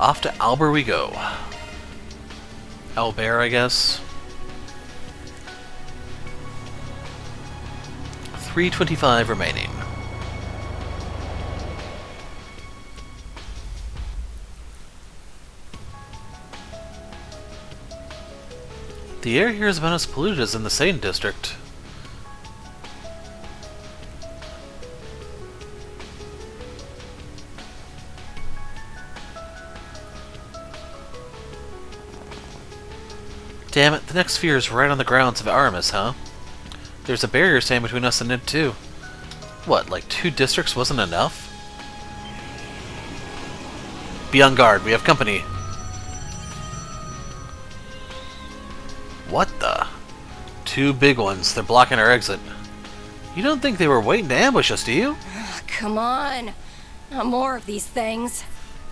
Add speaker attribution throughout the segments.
Speaker 1: Off to Auber we go. Auber, I guess. 325 remaining. The air here is about as polluted as in the Satan district. Damn it, the next sphere is right on the grounds of Aramis, huh? There's a barrier standing between us and it, too. What, like 2 districts wasn't enough? Be on guard, we have company. What the? 2 big ones, they're blocking our exit. You don't think they were waiting to ambush us, do you?
Speaker 2: Come on. Not more of these things.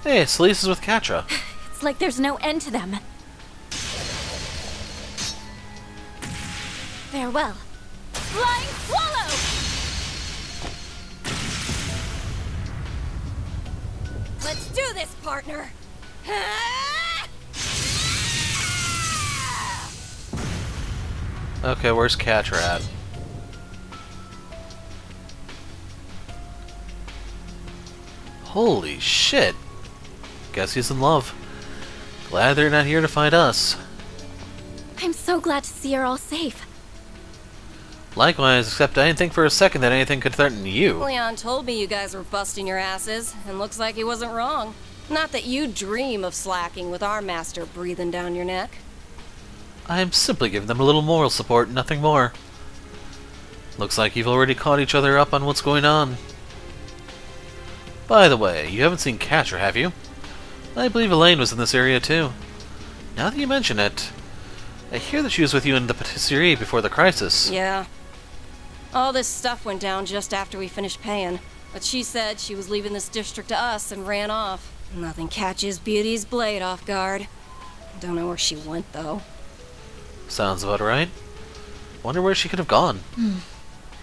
Speaker 1: Hey, Celise is with Catra.
Speaker 3: It's like there's no end to them. Farewell. Flying Swallow!
Speaker 2: Let's do this, partner!
Speaker 1: Okay, where's Catra at? Holy shit! Guess he's in love. Glad they're not here to find us.
Speaker 3: I'm so glad to see you're all safe.
Speaker 1: Likewise, except I didn't think for a second that anything could threaten you.
Speaker 2: Leon told me you guys were busting your asses, and looks like he wasn't wrong. Not that you dream of slacking with our master breathing down your neck.
Speaker 1: I'm simply giving them a little moral support, nothing more. Looks like you've already caught each other up on what's going on. By the way, you haven't seen Catra, have you? I believe Elaine was in this area too. Now that you mention it, I hear that she was with you in the patisserie before the crisis.
Speaker 2: Yeah. All this stuff went down just after we finished paying, but she said she was leaving this district to us and ran off. Nothing catches Beauty's blade off guard. Don't know where she went, though.
Speaker 1: Sounds about right. Wonder where she could have gone.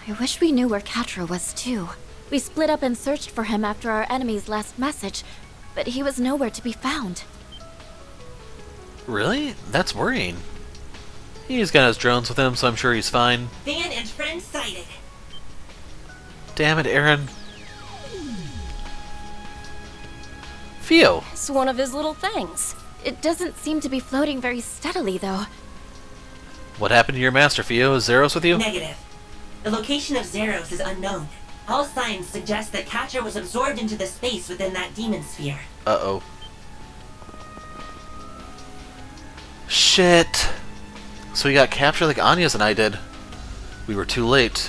Speaker 3: I wish we knew where Catra was, too. We split up and searched for him after our enemy's last message, but he was nowhere to be found.
Speaker 1: Really? That's worrying. He's got his drones with him, so I'm sure he's fine.
Speaker 4: Van and friend sighted.
Speaker 1: Damn it, Aaron. Theo!
Speaker 2: It's one of his little things.
Speaker 3: It doesn't seem to be floating very steadily, though.
Speaker 1: What happened to your master, Theo? Is Zeros with you?
Speaker 4: Negative. The location of Zeros is unknown. All signs suggest that Catra was absorbed into the space within that demon sphere.
Speaker 1: Uh-oh. Shit. So we got captured like Anya's and I did. We were too late.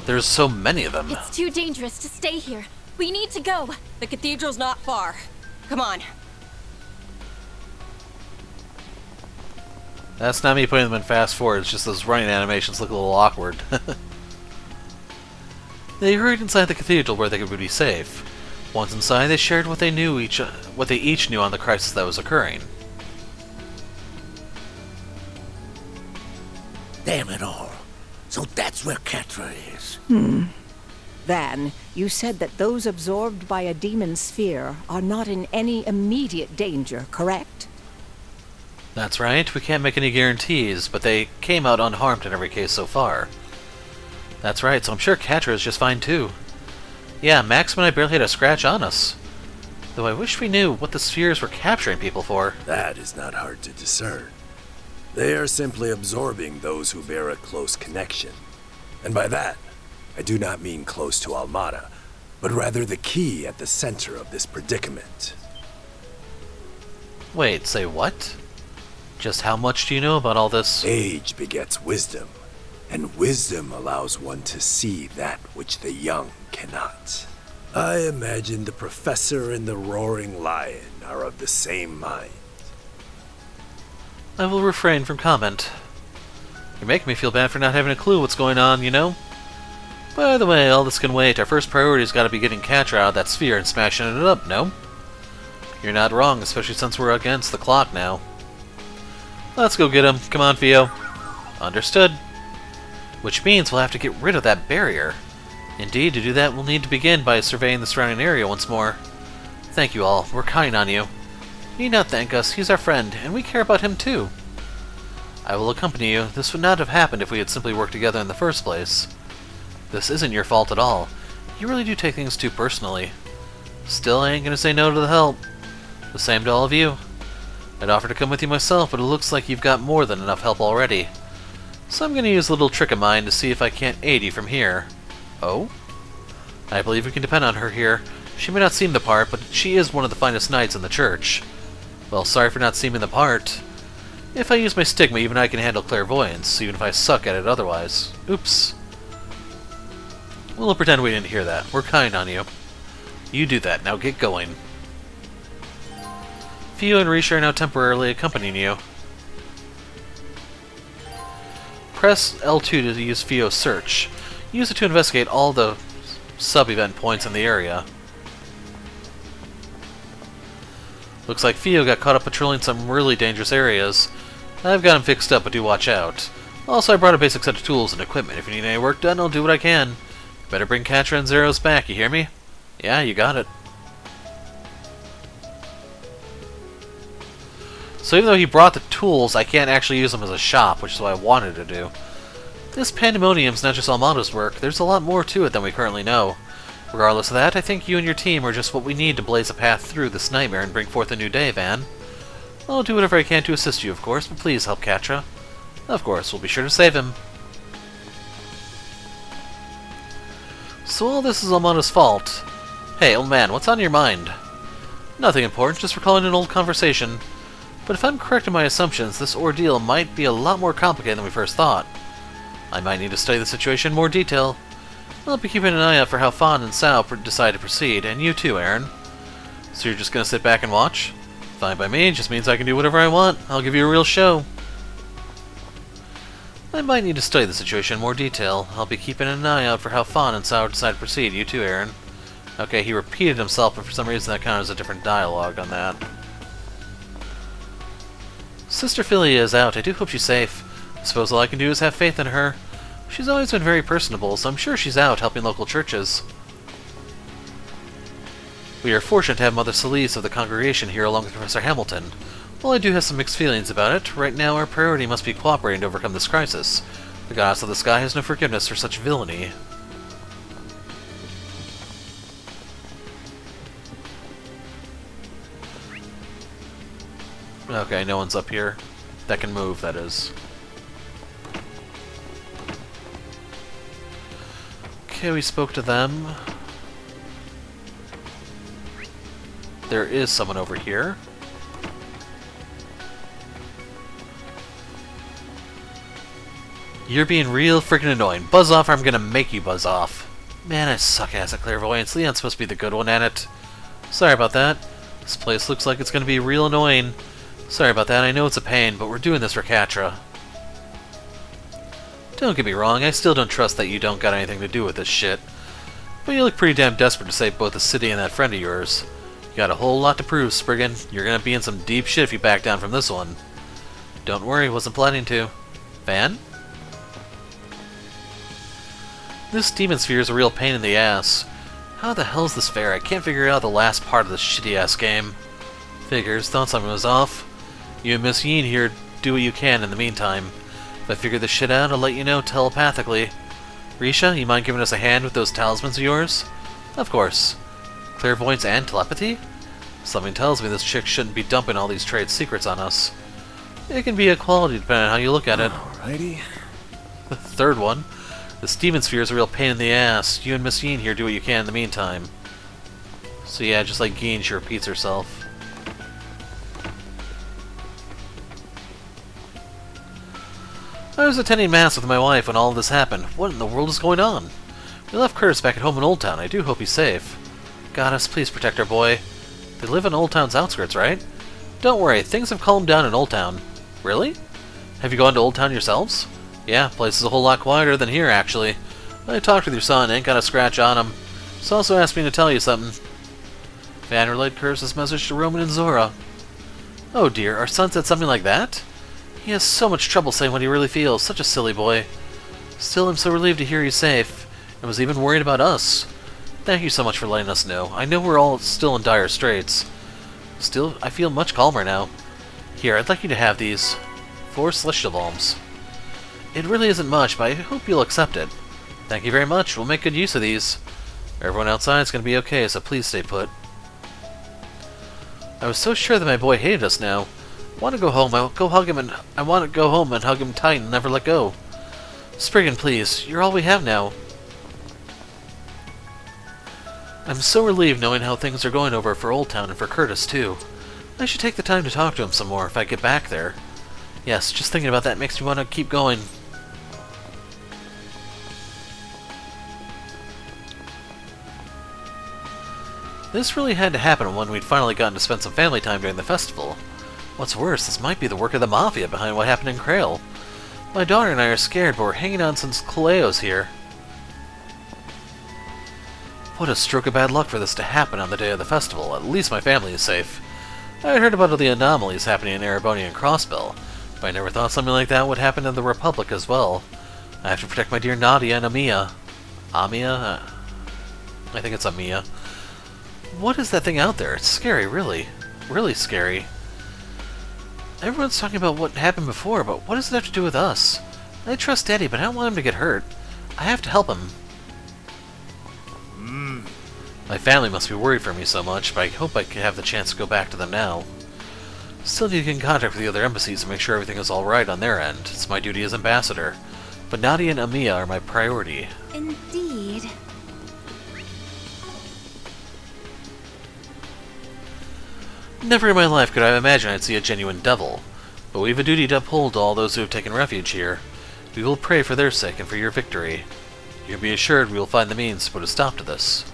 Speaker 1: There's so many of them.
Speaker 3: It's too dangerous to stay here. We need to go.
Speaker 2: The cathedral's not far. Come on.
Speaker 1: That's not me putting them in fast forward, it's just those running animations look a little awkward. They hurried inside the cathedral where they would be safe. Once inside, they shared what they each knew on the crisis that was occurring.
Speaker 5: Damn it all. So that's where Catra is.
Speaker 6: Van, you said that those absorbed by a demon sphere are not in any immediate danger, correct?
Speaker 1: That's right, we can't make any guarantees, but they came out unharmed in every case so far. That's right, so I'm sure Catra is just fine too. Yeah, Max and I barely had a scratch on us. Though I wish we knew what the spheres were capturing people for.
Speaker 7: That is not hard to discern. They are simply absorbing those who bear a close connection. And by that, I do not mean close to Almada, but rather the key at the center of this predicament.
Speaker 1: Wait, say what? Just how much do you know about all this?
Speaker 7: Age begets wisdom, and wisdom allows one to see that which the young cannot. I imagine the professor and the roaring lion are of the same mind.
Speaker 1: I will refrain from comment. You're making me feel bad for not having a clue what's going on, you know? By the way, all this can wait. Our first priority's gotta be getting Catra out of that sphere and smashing it up, no? You're not wrong, especially since we're against the clock now. Let's go get him. Come on, Theo. Understood. Which means we'll have to get rid of that barrier. Indeed, to do that, we'll need to begin by surveying the surrounding area once more. Thank you all. We're counting on you. You need not thank us. He's our friend, and we care about him too. I will accompany you. This would not have happened if we had simply worked together in the first place. This isn't your fault at all. You really do take things too personally. Still, I ain't gonna say no to the help. The same to all of you. I'd offer to come with you myself, but it looks like you've got more than enough help already. So I'm gonna use a little trick of mine to see if I can't aid you from here. Oh? I believe we can depend on her here. She may not seem the part, but she is one of the finest knights in the church. Well, sorry for not seeming the part. If I use my stigma, even I can handle clairvoyance, even if I suck at it otherwise. Oops. We'll pretend we didn't hear that. We're kind on you. You do that. Now get going. Fio and Risha are now temporarily accompanying you. Press L2 to use Fio's search. Use it to investigate all the sub-event points in the area. Looks like Fio got caught up patrolling some really dangerous areas. I've got him fixed up, but do watch out. Also, I brought a basic set of tools and equipment. If you need any work done, I'll do what I can. Better bring Katra and Zeros back, you hear me? Yeah, you got it. So even though he brought the tools, I can't actually use them as a shop, which is what I wanted to do. This pandemonium's not just Almada's work. There's a lot more to it than we currently know. Regardless of that, I think you and your team are just what we need to blaze a path through this nightmare and bring forth a new day, Van. I'll do whatever I can to assist you, of course, but please help Katra. Of course, we'll be sure to save him. So all this is Almada's fault. Hey, old man, what's on your mind? Nothing important, just recalling an old conversation. But if I'm correct in my assumptions, this ordeal might be a lot more complicated than we first thought. I might need to study the situation in more detail. I'll be keeping an eye out for how Fawn and Sao decide to proceed, and you too, Aaron. So you're just gonna sit back and watch? Fine by me, just means I can do whatever I want. I'll give you a real show. I might need to study the situation in more detail. I'll be keeping an eye out for how Fawn and Sao decide to proceed, you too, Aaron. Okay, he repeated himself, but for some reason that counted as a different dialogue on that. Sister Philia is out. I do hope she's safe. I suppose all I can do is have faith in her. She's always been very personable, so I'm sure she's out helping local churches. We are fortunate to have Mother Celise of the congregation here along with Professor Hamilton. While I do have some mixed feelings about it, right now our priority must be cooperating to overcome this crisis. The goddess of the sky has no forgiveness for such villainy. Okay, no one's up here. That can move, that is. Okay, we spoke to them. There is someone over here. You're being real freaking annoying. Buzz off or I'm gonna make you buzz off. Man, I suck ass at clairvoyance. Leon's supposed to be the good one at it. Sorry about that. This place looks like it's gonna be real annoying. Sorry about that, I know it's a pain, but we're doing this for Katra. Don't get me wrong, I still don't trust that you don't got anything to do with this shit. But you look pretty damn desperate to save both the city and that friend of yours. You got a whole lot to prove, Spriggan. You're gonna be in some deep shit if you back down from this one. Don't worry, wasn't planning to. Van? This demon sphere is a real pain in the ass. How the hell's this fair? I can't figure out the last part of this shitty-ass game. Figures, thought something was off. You and Miss Yeen here do what you can in the meantime. If I figure this shit out, I'll let you know telepathically. Risha, you mind giving us a hand with those talismans of yours? Of course. Clairvoyance and telepathy? Something tells me this chick shouldn't be dumping all these trade secrets on us. It can be a quality depending on how you look at it.
Speaker 7: Alrighty.
Speaker 1: The third one. The demon sphere is a real pain in the ass. You and Miss Yeen here do what you can in the meantime. So yeah, just like Geen, she repeats herself. I was attending Mass with my wife when all of this happened. What in the world is going on? We left Curtis back at home in Old Town. I do hope he's safe. Goddess, please protect our boy. They live in Old Town's outskirts, right? Don't worry, things have calmed down in Old Town. Really? Have you gone to Old Town yourselves? Yeah, place is a whole lot quieter than here, actually. I talked with your son, ain't got a scratch on him. He's also asked me to tell you something. Van relayed Curtis's message to Roman and Zora. Oh dear, our son said something like that? He has so much trouble saying what he really feels. Such a silly boy. Still, I'm so relieved to hear he's safe. and was even worried about us. Thank you so much for letting us know. I know we're all still in dire straits. Still, I feel much calmer now. Here, I'd like you to have these. 4 celestial bombs. It really isn't much, but I hope you'll accept it. Thank you very much. We'll make good use of these. Everyone outside's gonna be okay, so please stay put. I was so sure that my boy hated us now. I want to go home. I'll go hug him, and I want to go home and hug him tight and never let go. Spriggan, please. You're all we have now. I'm so relieved knowing how things are going over for Old Town and for Curtis, too. I should take the time to talk to him some more if I get back there. Yes, just thinking about that makes me want to keep going. This really had to happen when we'd finally gotten to spend some family time during the festival. What's worse, this might be the work of the Mafia behind what happened in Krail. My daughter and I are scared, but we're hanging on since Caleo's here. What a stroke of bad luck for this to happen on the day of the festival. At least my family is safe. I had heard about all the anomalies happening in Erebony and Crossbell, but I never thought something like that would happen in the Republic as well. I have to protect my dear Nadia and Amia. Amia? I think it's Amia. What is that thing out there? It's scary, really. Really scary. Everyone's talking about what happened before, but what does it have to do with us? I trust Eddie, but I don't want him to get hurt. I have to help him. My family must be worried for me so much, but I hope I can have the chance to go back to them now. Still need to get in contact with the other embassies to make sure everything is alright on their end. It's my duty as ambassador. But Nadia and Amia are my priority.
Speaker 3: Indeed.
Speaker 1: Never in my life could I have imagined I'd see a genuine devil. But we have a duty to uphold all those who have taken refuge here. We will pray for their sake and for your victory. You can be assured we will find the means to put a stop to this.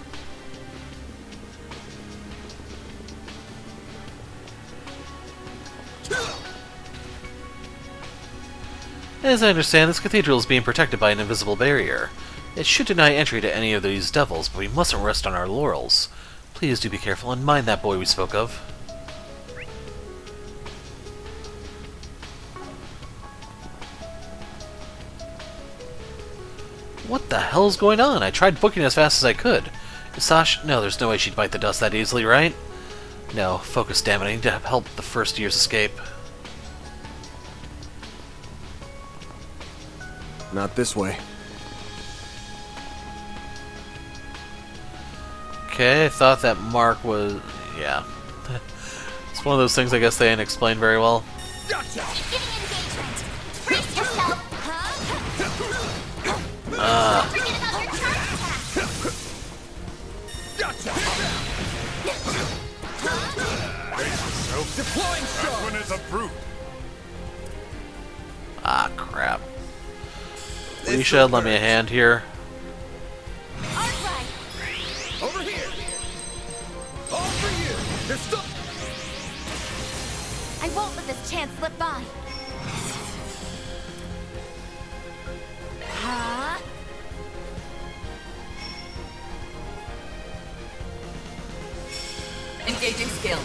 Speaker 1: As I understand, this cathedral is being protected by an invisible barrier. It should deny entry to any of these devils, but we mustn't rest on our laurels. Please do be careful and mind that boy we spoke of. What the hell's going on? I tried booking as fast as I could. Isash? No, there's no way she'd bite the dust that easily, right? No, focus, damn it. I need to help the first year's escape.
Speaker 8: Not this way.
Speaker 1: Okay, I thought that mark was... yeah. It's one of those things I guess they didn't explain very well.
Speaker 3: Gotcha. Engagement. Brace yourself.
Speaker 8: Gotcha. Deploying
Speaker 9: That one is approved.
Speaker 1: Ah, crap. You should lend me a hand here.
Speaker 3: Alright.
Speaker 8: over here. All for you. There's stuff.
Speaker 3: I won't let this chance slip by. Huh?
Speaker 10: Engaging skill.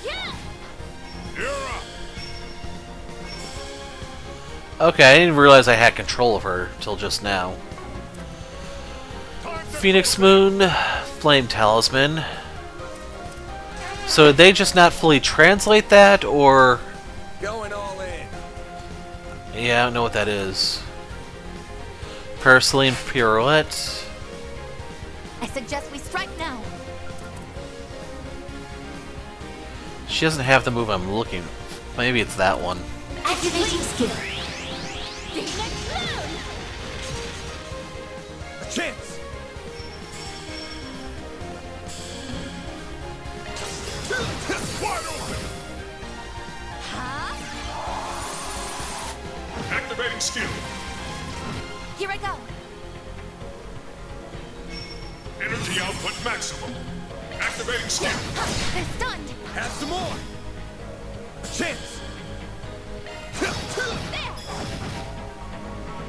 Speaker 3: Yeah.
Speaker 9: You're up.
Speaker 1: Okay, I didn't realize I had control of her till just now. Phoenix Moon, Flame Talisman. So did they just not fully translate that, or...
Speaker 8: Going all in.
Speaker 1: Yeah, I don't know what that is. Paraceline Pirouette.
Speaker 3: I suggest we strike now.
Speaker 1: She doesn't have the move I'm looking. Maybe it's that one.
Speaker 3: Activating skill.
Speaker 8: A chance.
Speaker 9: Wide open.
Speaker 3: Huh?
Speaker 9: Activating skill.
Speaker 3: Here I go.
Speaker 9: Energy output maximum. Activating skill.
Speaker 3: They're stunned.
Speaker 8: Have some more. A chance.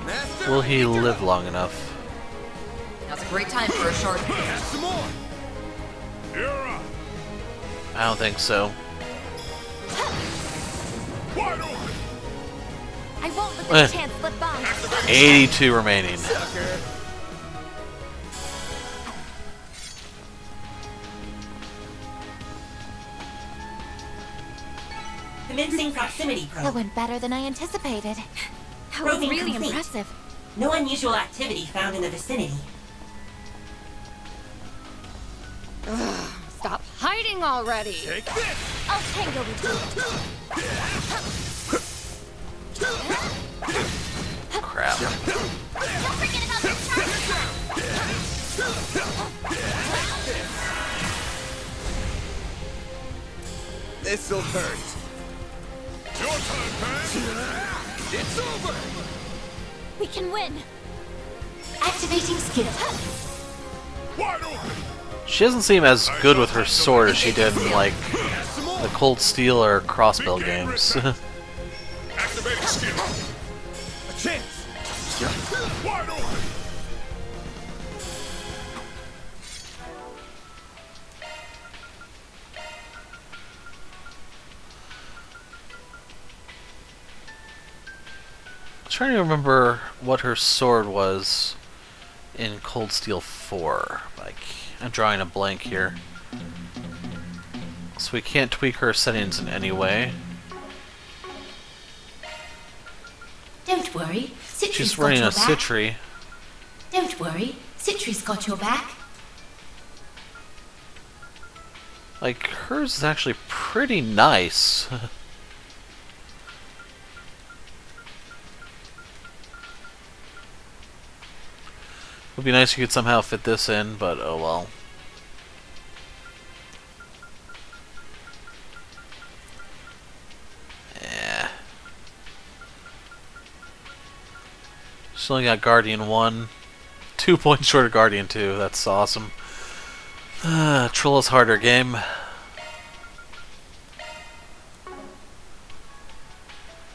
Speaker 8: Master,
Speaker 1: Will he live long enough?
Speaker 10: Now's a great time for a short.
Speaker 8: have some more.
Speaker 9: You're up.
Speaker 1: I don't think so.
Speaker 9: Wide open.
Speaker 3: I won't let this chance slip by.
Speaker 1: 82 remaining.
Speaker 4: Commencing proximity
Speaker 3: That
Speaker 4: probe.
Speaker 3: went better than I anticipated. That was
Speaker 4: Probing
Speaker 3: really
Speaker 4: complete.
Speaker 3: impressive.
Speaker 4: No unusual activity found in the vicinity.
Speaker 2: Stop hiding already!
Speaker 8: Take this!
Speaker 3: I'll tango with you.
Speaker 1: Crap.
Speaker 3: Don't forget about the charge.
Speaker 8: This'll hurt.
Speaker 9: Your time, Pan!
Speaker 8: It's over!
Speaker 3: We can win.
Speaker 4: Activating skill.
Speaker 9: Wide open!
Speaker 1: She doesn't seem as good with her sword as she did in, like, the Cold Steel or Crossbow games.
Speaker 9: Activating skill!
Speaker 8: A chance!
Speaker 9: Wide open!
Speaker 1: I'm trying to remember what her sword was in Cold Steel 4. Like, I'm drawing a blank here. So we can't tweak her settings in any way.
Speaker 4: Don't worry.
Speaker 1: She's running a Citri.
Speaker 4: Don't worry. Citri's got your back.
Speaker 1: Like, hers is actually pretty nice. Would be nice if you could somehow fit this in, but oh well. Yeah. She's only got Guardian 1. 2 points short of Guardian 2. That's awesome. Trilla's harder game.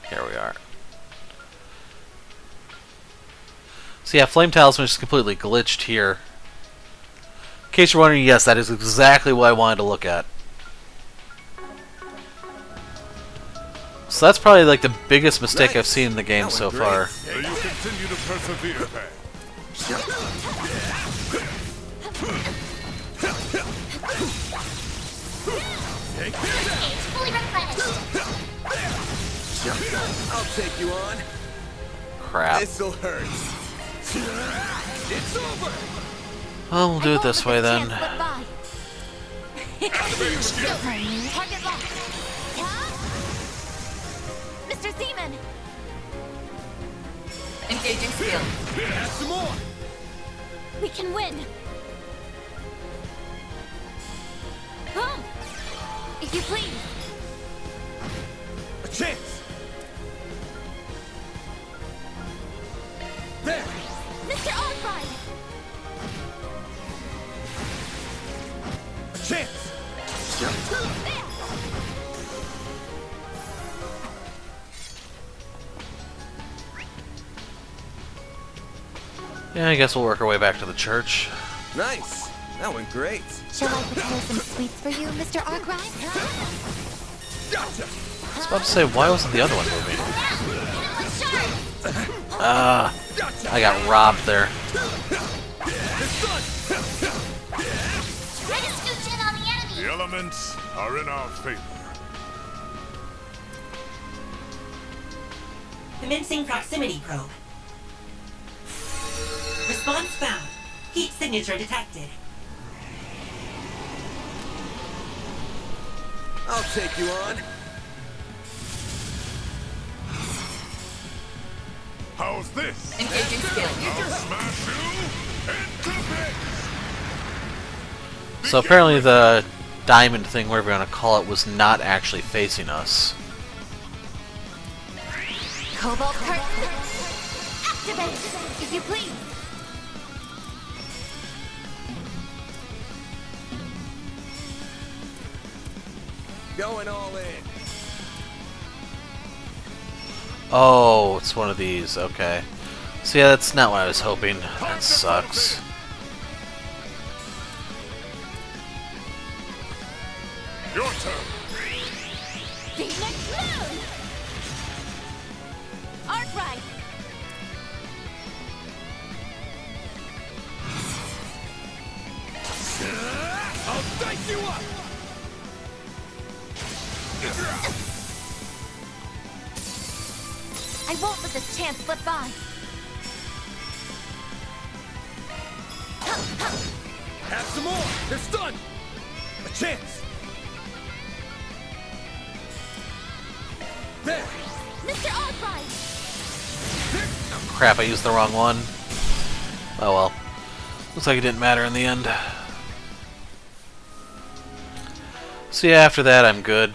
Speaker 1: Here we are. So yeah, Flame Talisman is completely glitched here. In case you're wondering, yes, that is exactly what I wanted to look at. So that's probably like the biggest mistake I've seen in the game so far.
Speaker 9: May you continue to persevere, Pan.
Speaker 3: It's fully replenished.
Speaker 8: I'll take you on.
Speaker 1: Crap.
Speaker 8: This'll hurt. It's over!
Speaker 1: Well, we'll do it this way then.
Speaker 9: Activating skill!
Speaker 3: Target locked. Mr. Zeman!
Speaker 10: Engaging skill.
Speaker 8: Add some more!
Speaker 3: We can win. Boom! If you please.
Speaker 8: A chance! There!
Speaker 3: Mr. Auber!
Speaker 8: A chance!
Speaker 3: There!
Speaker 1: Yeah, I guess we'll work our way back to the church.
Speaker 8: Nice! That went great!
Speaker 3: Shall I prepare some sweets for you, Mr. Arkwright?
Speaker 8: Gotcha!
Speaker 1: I was about to say, why wasn't the other one moving? I got robbed there.
Speaker 3: Try to scooch in on the enemy.
Speaker 9: The elements are in our favor.
Speaker 4: Commencing proximity probe. Response found. Heat signature detected.
Speaker 8: I'll take you on.
Speaker 9: How's this?
Speaker 10: Engaging skill.
Speaker 9: I'll smash you into bits!
Speaker 1: So apparently the diamond thing, whatever you want to call it, was not actually facing us.
Speaker 3: Cobalt curtain. Activate, if you please.
Speaker 8: Going all in.
Speaker 1: Oh, it's one of these. Okay. So yeah, that's not what I was hoping. That sucks.
Speaker 9: Your turn!
Speaker 3: Phoenix Moon! Our
Speaker 8: dice you up!
Speaker 3: I won't let this chance slip by.
Speaker 8: Have some more! They're stunned! A chance! There!
Speaker 3: Mr. Albright!
Speaker 1: Crap, I used the wrong one. Oh well. Looks like it didn't matter in the end. So yeah, after that I'm good.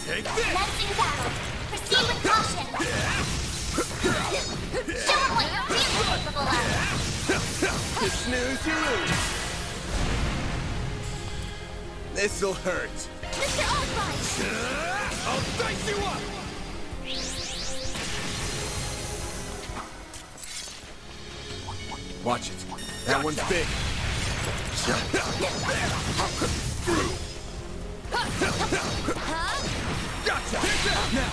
Speaker 8: Take this!
Speaker 3: Commencing battle. Proceed with caution. Show them what you're really capable of.
Speaker 8: You snooze, you lose. This'll hurt.
Speaker 3: Mr. Albright!
Speaker 8: I'll dice you up! Watch it. That one's big. Gotcha! Now,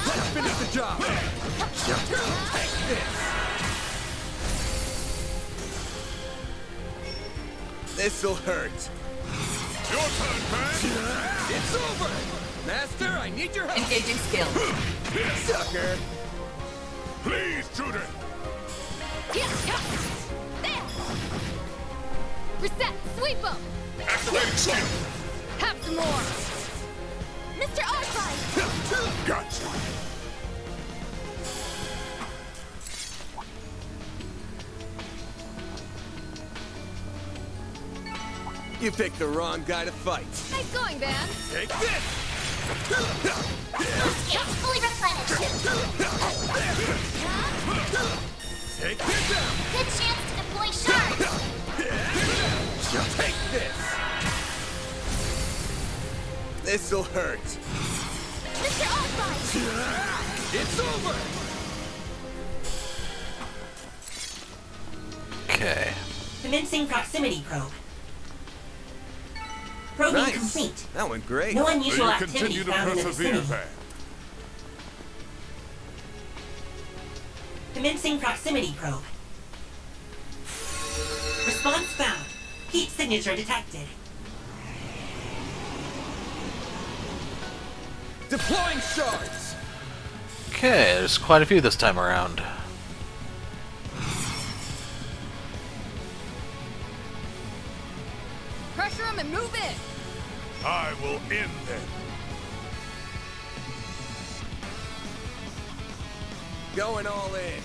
Speaker 8: let's finish the job. Take this. This'll hurt.
Speaker 9: Your turn, man!
Speaker 8: It's over! Master, I need your help!
Speaker 10: Engaging skill.
Speaker 8: Sucker!
Speaker 9: Please, Judith!
Speaker 3: There! Reset! Sweep them!
Speaker 9: Activating skill!
Speaker 3: Have some more! Mr. Albright!
Speaker 9: Gotcha!
Speaker 8: You picked the wrong guy to fight.
Speaker 3: Nice going, Van!
Speaker 8: Take this!
Speaker 3: It's fully replenished!
Speaker 8: Take this out!
Speaker 3: Good chance to deploy shards!
Speaker 8: Take this! This'll hurt.
Speaker 3: Mr. Albright!
Speaker 8: It's over!
Speaker 1: Okay.
Speaker 4: Commencing proximity probe. Probing
Speaker 8: Nice.
Speaker 4: complete.
Speaker 8: That went great.
Speaker 4: No
Speaker 9: May
Speaker 4: unusual
Speaker 9: you
Speaker 4: activity
Speaker 9: continue to
Speaker 4: found in the
Speaker 9: persevere,
Speaker 4: vicinity.
Speaker 9: Van.
Speaker 4: Commencing proximity probe. Response found. Heat signature detected.
Speaker 8: Deploying shards!
Speaker 1: Okay, there's quite a few this time around.
Speaker 3: Pressure them and move in!
Speaker 9: I will end them.
Speaker 8: Going all in.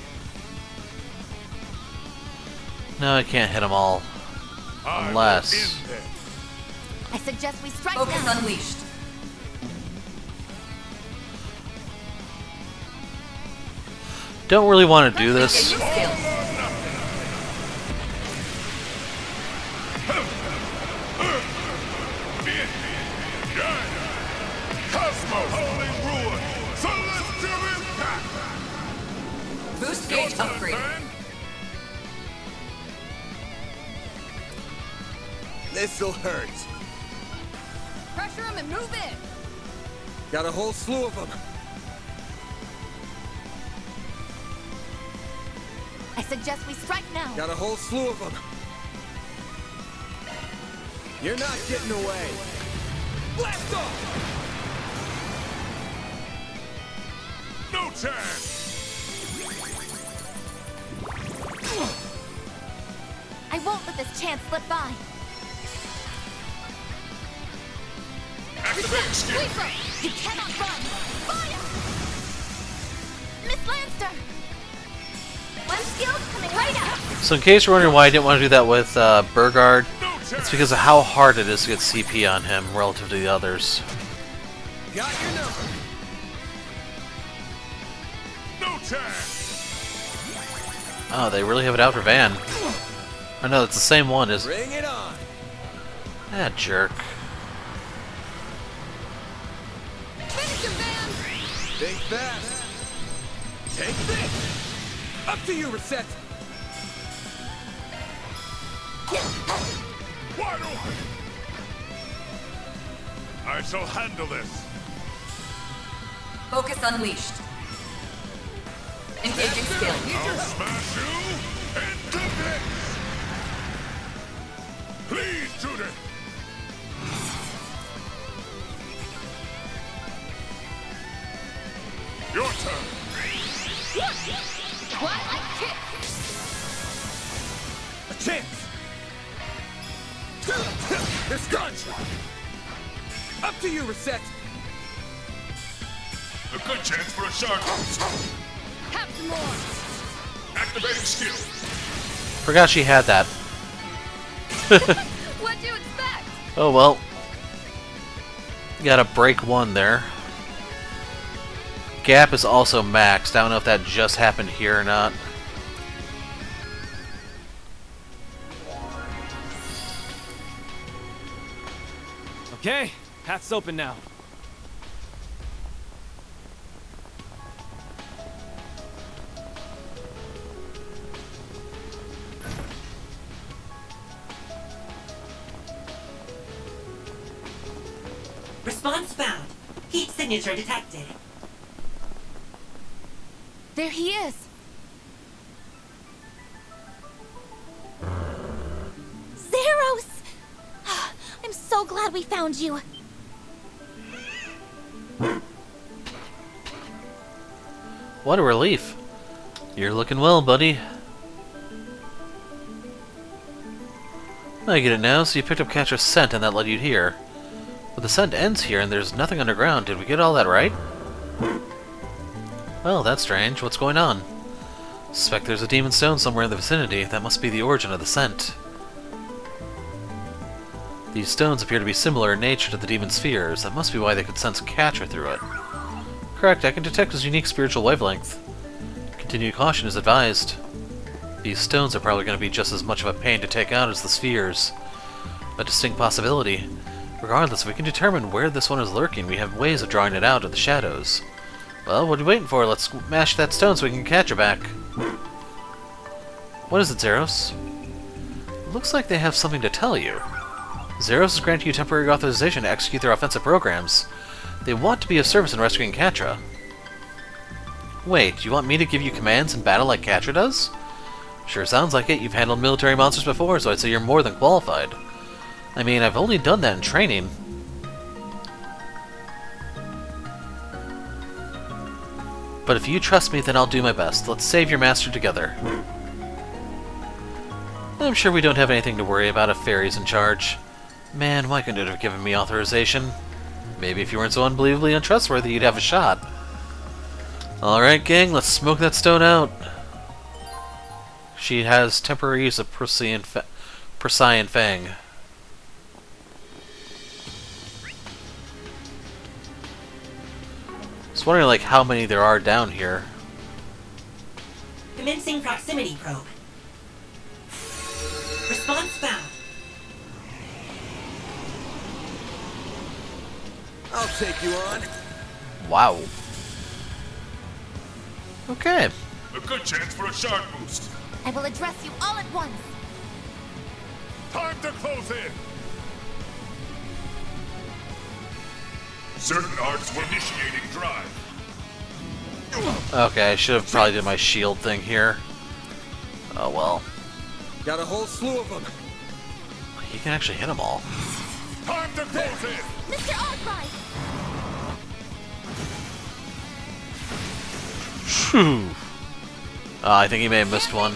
Speaker 1: No, I can't hit them all.
Speaker 9: I
Speaker 1: Unless...
Speaker 9: will end them.
Speaker 3: I suggest we strike
Speaker 10: Focus
Speaker 3: now!
Speaker 10: unleashed.
Speaker 1: Don't really want to do this.
Speaker 10: Engaging skill.
Speaker 9: Cosmos holding ruin. Celestial impact.
Speaker 10: Boost
Speaker 9: Your
Speaker 10: gauge
Speaker 9: turn,
Speaker 10: upgrade.
Speaker 9: man.
Speaker 8: This'll hurt.
Speaker 3: Pressure them and move in!
Speaker 8: Got a whole slew of them.
Speaker 3: I suggest we strike now!
Speaker 8: Got a whole slew of them. You're not getting away. Blast off!
Speaker 9: No chance.
Speaker 3: I won't let this chance slip by!
Speaker 9: Activating skill.
Speaker 3: Sweeper! You cannot run! Fire! Miss Lanster! One skill coming right up!
Speaker 1: So in case you're wondering why I didn't want to do that with Burgard,
Speaker 9: No chance.
Speaker 1: it's because of how hard it is to get CP on him relative to the others.
Speaker 8: Got your number.
Speaker 9: No chance.
Speaker 1: Oh, they really have it out for Van. I know, it's the same one as...
Speaker 8: Bring it on.
Speaker 1: Ah, jerk.
Speaker 3: Finish him, Van!
Speaker 8: Think fast. Take this. Up to you, Reset.
Speaker 9: Wide open! I shall handle this.
Speaker 10: Focus unleashed. Engaging skill.
Speaker 9: I'll smash you into bits! Please, Judith! Your turn!
Speaker 3: What? Kick!
Speaker 8: A chance. It's done. Up to you, Reset.
Speaker 9: A good chance for a shark boost.
Speaker 3: Have some more!
Speaker 9: Activating skill.
Speaker 1: Forgot she had that.
Speaker 3: What'd you expect?
Speaker 1: Oh well. Gotta break one there. Gap is also maxed. I don't know if that just happened here or not.
Speaker 11: Okay, path's open now.
Speaker 4: Response found. Heat signature detected.
Speaker 3: There he is! Zeros! I'm so glad we found you.
Speaker 1: What a relief. You're looking well, buddy. I get it now, so you picked up Catra's scent and that led you here. But the scent ends here and there's nothing underground. Did we get all that right? Well, that's strange. What's going on? Suspect there's a demon stone somewhere in the vicinity. That must be the origin of the scent. These stones appear to be similar in nature to the demon spheres. That must be why they could sense Catra through it. Correct, I can detect his unique spiritual wavelength. Continued caution is advised. These stones are probably going to be just as much of a pain to take out as the spheres. A distinct possibility. Regardless, if we can determine where this one is lurking, we have ways of drawing it out of the shadows. Well, what are you waiting for? Let's mash that stone so we can catch her back. What is it, Zeros? Looks like they have something to tell you. Zeros is granting you temporary authorization to execute their offensive programs. They want to be of service in rescuing Catra. Wait, you want me to give you commands in battle like Catra does? Sure sounds like it. You've handled military monsters before, so I'd say you're more than qualified. I mean, I've only done that in training. But if you trust me, then I'll do my best. Let's save your master together. I'm sure we don't have anything to worry about if Fairy's in charge. Man, why couldn't it have given me authorization? Maybe if you weren't so unbelievably untrustworthy, you'd have a shot. Alright, gang, let's smoke that stone out. She has temporary use of Procyon Fang. Just wondering, like, how many there are down here.
Speaker 4: Commencing proximity probe. Response found.
Speaker 8: I'll take you on.
Speaker 1: Wow. Okay.
Speaker 9: A good chance for a shark boost.
Speaker 3: I will address you all at once.
Speaker 9: Time to close in. Certain arts were initiating drive.
Speaker 1: Okay, I should have probably did my shield thing here. Oh well.
Speaker 8: Got a whole slew of them.
Speaker 1: He can actually hit them all.
Speaker 9: Time to close in.
Speaker 3: Mr. Auber!
Speaker 1: Phew. I think he may have missed one.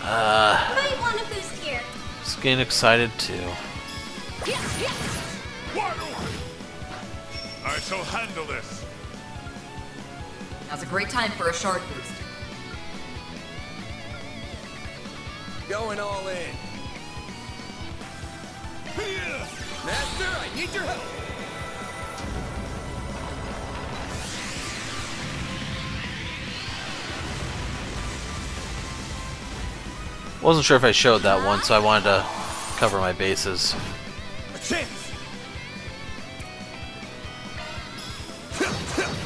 Speaker 3: Might want to boost here.
Speaker 1: Just getting excited too.
Speaker 9: Wide open. I shall handle this.
Speaker 10: Now's a great time for a shard boost.
Speaker 8: Going all in. Master, I need your help.
Speaker 1: Wasn't sure if I showed that one, so I wanted to cover my bases.
Speaker 8: A chance.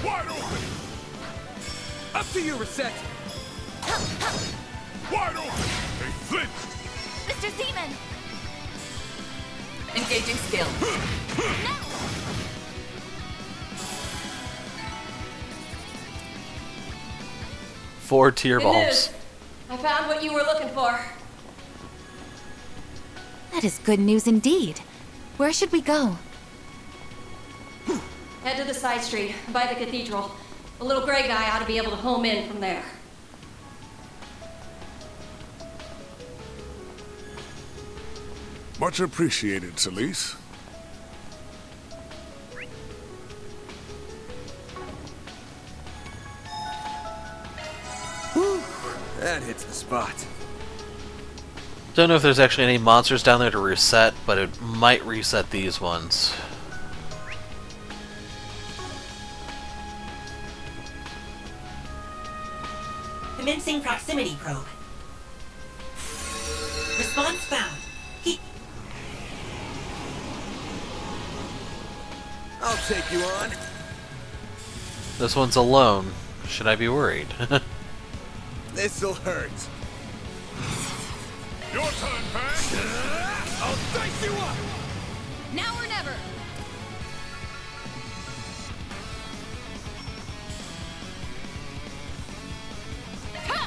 Speaker 9: Wide open!
Speaker 8: Up to you, Reset!
Speaker 9: Wide open! They flinched!
Speaker 3: Mr. Seaman!
Speaker 10: Engaging skill.
Speaker 3: No!
Speaker 1: Four tier
Speaker 2: Good
Speaker 1: bombs.
Speaker 2: news. I found what you were looking for.
Speaker 3: That is good news indeed. Where should we go?
Speaker 2: Head to the side street, by the cathedral. The little gray guy ought to be able to home in from there.
Speaker 9: Much appreciated, Celise.
Speaker 8: That hits the spot.
Speaker 1: Don't know if there's actually any monsters down there to reset, but it might reset these ones.
Speaker 4: Commencing proximity probe. Response found.
Speaker 8: I'll take you on.
Speaker 1: This one's alone. Should I be worried?
Speaker 8: This'll hurt.
Speaker 9: Your turn, Fang!
Speaker 8: I'll dice you up!
Speaker 3: Now or never! Ha!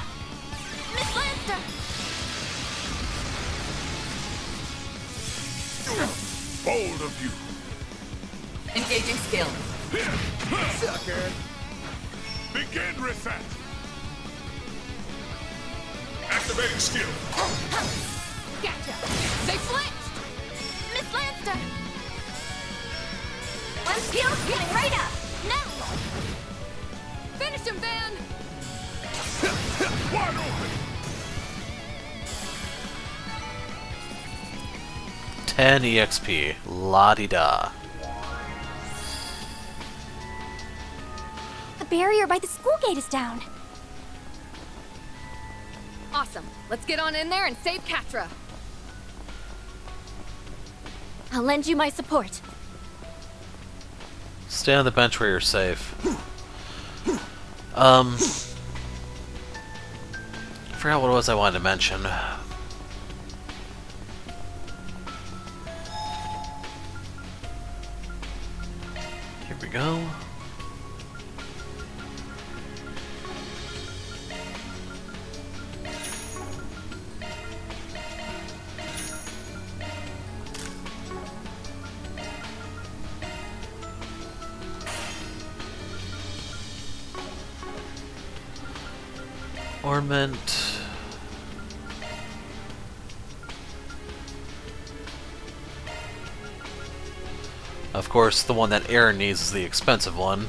Speaker 3: Miss Lanster!
Speaker 9: Bold of you!
Speaker 10: Engaging skill.
Speaker 8: Sucker!
Speaker 9: Begin reset! Activating skill.
Speaker 3: Gotcha! They flinched! Miss Lanster! One skill getting right up! Now! Finish him, Van!
Speaker 9: Wide open!
Speaker 1: 10 EXP. La-di-da.
Speaker 3: The barrier by the school gate is down.
Speaker 12: Awesome. Let's get on in there and save Catra.
Speaker 3: I'll lend you my support.
Speaker 1: Stay on the bench where you're safe. I forgot what it was I wanted to mention. Here we go. Ornament. Of course, the one that Aaron needs is the expensive one.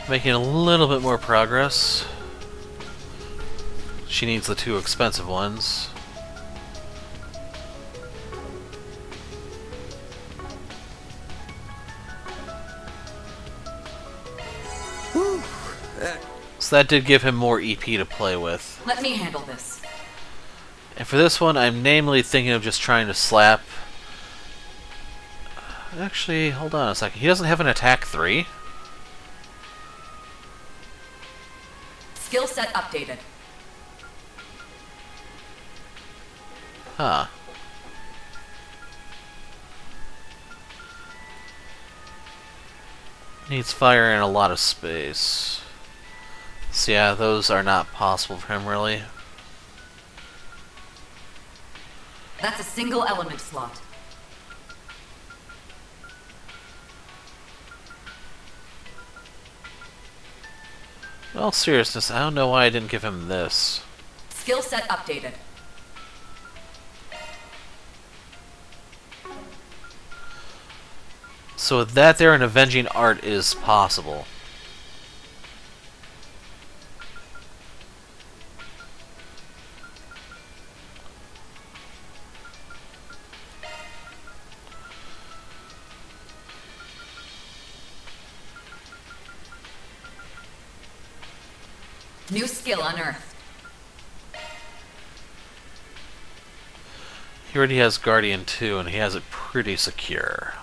Speaker 1: Making a little bit more progress. She needs the two expensive ones. So that did give him more EP to play with.
Speaker 10: Let me handle this.
Speaker 1: And for this one, I'm namely thinking of just trying to slap... Actually, hold on a second. He doesn't have an attack 3?
Speaker 10: Skill set updated.
Speaker 1: Huh. Needs fire and a lot of space. So yeah, those are not possible for him, really.
Speaker 10: That's a single element slot.
Speaker 1: In all seriousness, I don't know why I didn't give him this.
Speaker 10: Skill set updated.
Speaker 1: So with that there, an avenging art is possible.
Speaker 10: New skill unearthed.
Speaker 1: He already has Guardian 2, and he has it pretty secure.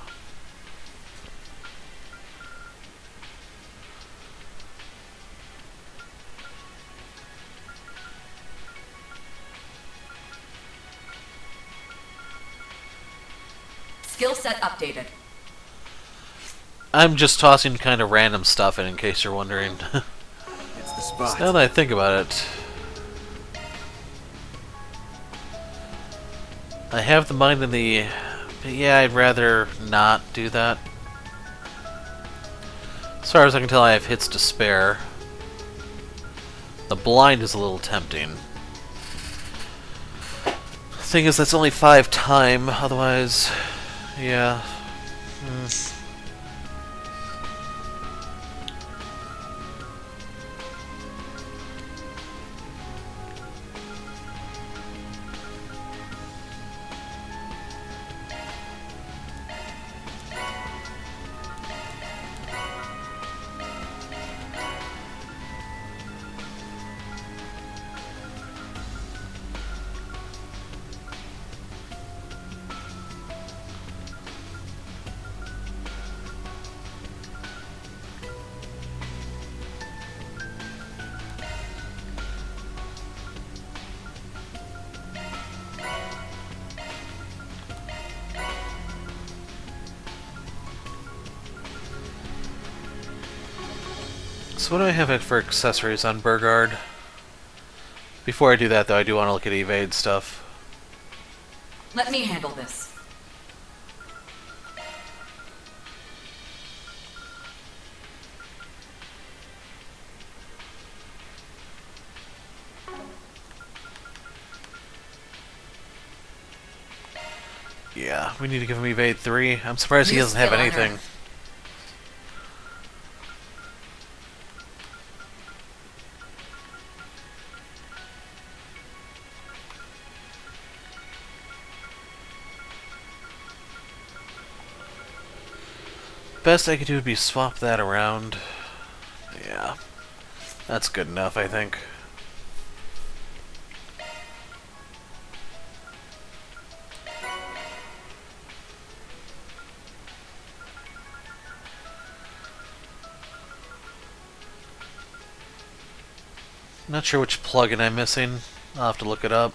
Speaker 10: Skill set updated.
Speaker 1: I'm just tossing kind of random stuff in case you're wondering.
Speaker 8: It's the spot.
Speaker 1: Now that I think about it, I have the mind in the... But yeah, I'd rather not do that. As far as I can tell, I have hits to spare. The blind is a little tempting. Thing is, that's only 5 time, otherwise... Yeah. So what do I have for accessories on Burgard? Before I do that, though, I do want to look at evade stuff.
Speaker 10: Let me handle this.
Speaker 1: Yeah, we need to give him evade 3. I'm surprised he
Speaker 10: New
Speaker 1: doesn't have
Speaker 10: skill
Speaker 1: anything.
Speaker 10: unearthed.
Speaker 1: Best I could do would be swap that around. Yeah, that's good enough, I think. Not sure which plugin I'm missing. I'll have to look it up.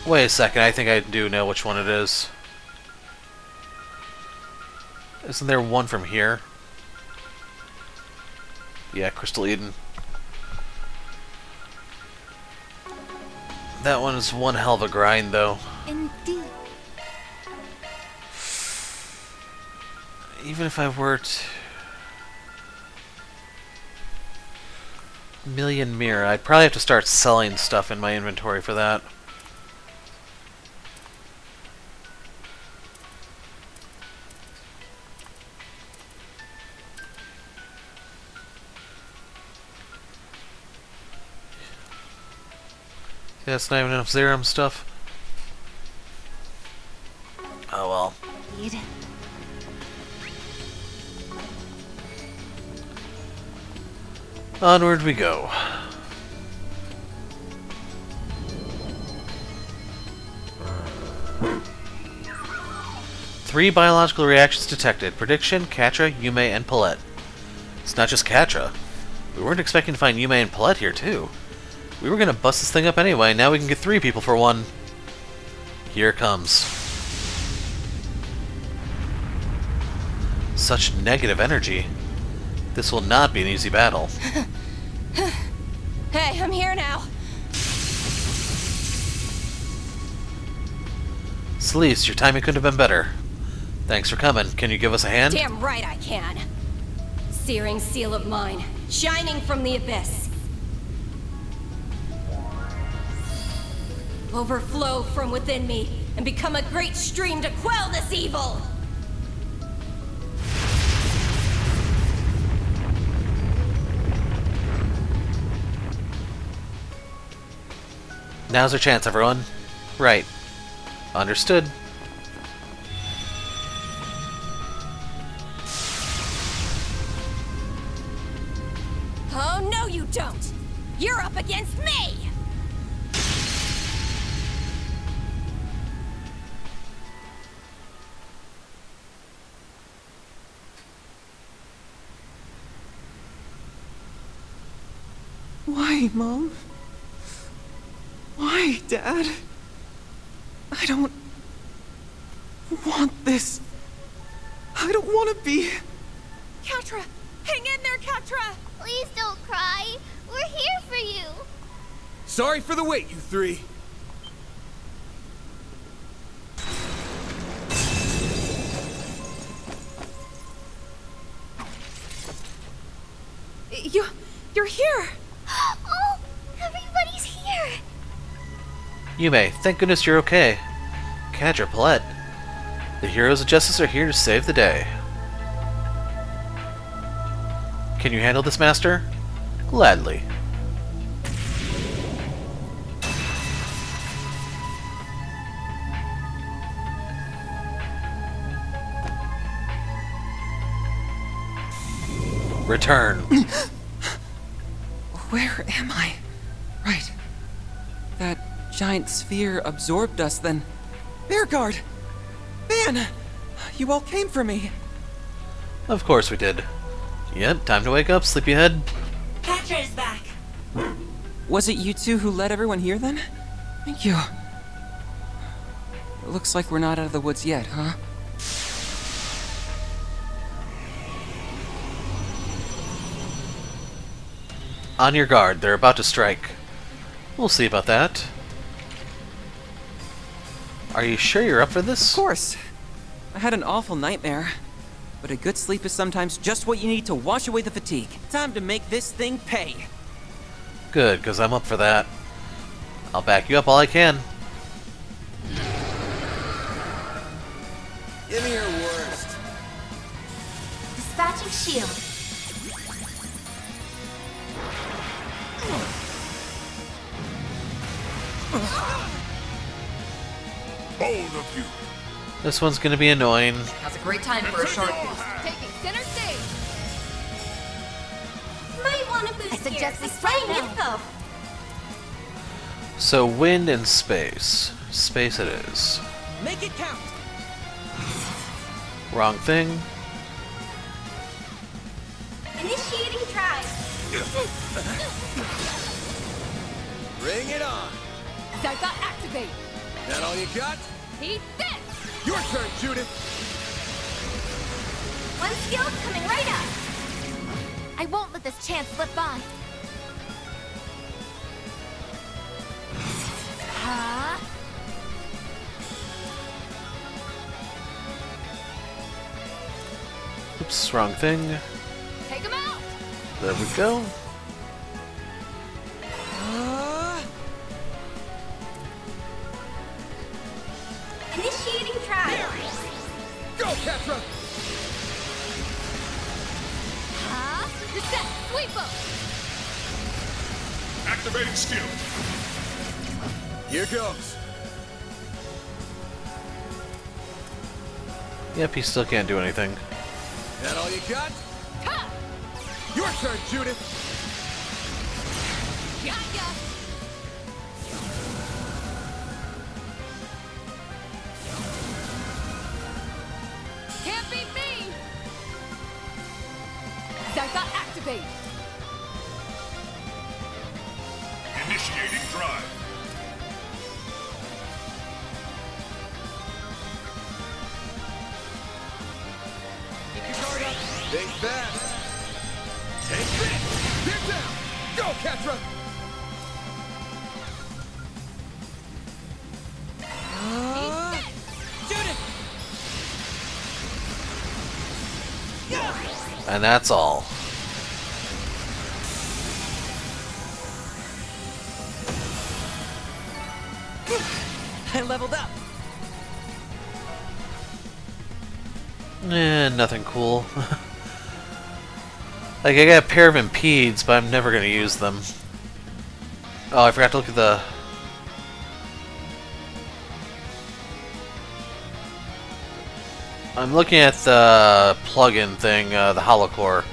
Speaker 1: Wait a second, I think I do know which one it is. Isn't there one from here? Yeah, Crystal Eden. That one is one hell of a grind, though.
Speaker 3: Indeed.
Speaker 1: Even if I were to... Million Mirror, I'd probably have to start selling stuff in my inventory for that. Yeah, that's not even enough Zerum stuff. Oh well.
Speaker 3: Indeed.
Speaker 1: Onward we go. Three biological reactions detected. Prediction, Katra, Yume, and Paulette. It's not just Katra. We weren't expecting to find Yume and Paulette here, too. We were gonna bust this thing up anyway, now we can get 3 people for 1. Here it comes. Such negative energy. This will not be an easy battle.
Speaker 2: Hey, I'm here now.
Speaker 1: Celeste, your timing couldn't have been better. Thanks for coming. Can you give us a hand?
Speaker 2: Damn right I can. Searing seal of mine, shining from the abyss. Overflow from within me and become a great stream to quell this evil.
Speaker 1: Now's our chance, everyone. Right. Understood.
Speaker 2: You're up against me!
Speaker 13: Why, Mom? Why, Dad? I don't want this. I don't want to be...
Speaker 12: Catra! Hang in there, Catra!
Speaker 14: Please don't cry. We're here for you.
Speaker 8: Sorry for the wait, you three.
Speaker 12: You're here!
Speaker 14: Oh, everybody's here.
Speaker 1: Yume, thank goodness you're okay. Cadra Palette. The heroes of justice are here to save the day. Can you handle this, Master? Gladly. Return.
Speaker 13: Where am I? Right. That giant sphere absorbed us then. Bearguard! Man! You all came for me.
Speaker 1: Of course we did. Yep, time to wake up, sleepyhead.
Speaker 4: Catra is back.
Speaker 13: Was it you two who led everyone here then? Thank you. It looks like we're not out of the woods yet, huh?
Speaker 1: On your guard, they're about to strike. We'll see about that. Are you sure you're up for this?
Speaker 13: Of course. I had an awful nightmare. But a good sleep is sometimes just what you need to wash away the fatigue. Time to make this thing pay.
Speaker 1: Good, because I'm up for that. I'll back you up all I can.
Speaker 8: Give me your worst.
Speaker 14: Dispatching shield.
Speaker 9: Bold of you.
Speaker 1: This one's gonna be annoying.
Speaker 10: Now's a great time for a short
Speaker 12: Taking center stage!
Speaker 14: Might want to boost. I suggest we spraying info.
Speaker 1: So wind and space. Space it is.
Speaker 13: Make it count.
Speaker 1: Wrong thing.
Speaker 14: Initiating drive.
Speaker 8: Bring it on.
Speaker 12: Zygot activate!
Speaker 8: That all you got?
Speaker 12: Eat this!
Speaker 8: Your turn, Judith.
Speaker 14: One skill coming right up. I won't let this chance slip by. Huh?
Speaker 1: Oops, wrong thing.
Speaker 12: Take him out!
Speaker 1: There we go.
Speaker 14: Initiating trial.
Speaker 8: Go, Catra!
Speaker 12: Huh? You're set! Sweep him!
Speaker 9: Activating skill.
Speaker 8: Here goes.
Speaker 1: Yep, he still can't do anything.
Speaker 8: That all you got?
Speaker 12: Ha!
Speaker 8: Your turn, Judith.
Speaker 12: Got ya! Can't beat me! Zygot activate!
Speaker 9: Initiating drive.
Speaker 8: Keep your guard up. Think fast. Take this. Get down. Go, Catra.
Speaker 13: Judith!
Speaker 1: And that's all.
Speaker 13: I leveled up.
Speaker 1: Nothing cool. Like, I got a pair of impedes, but I'm never gonna use them. Oh, I forgot to look at the... I'm looking at the plug-in thing, the holocore.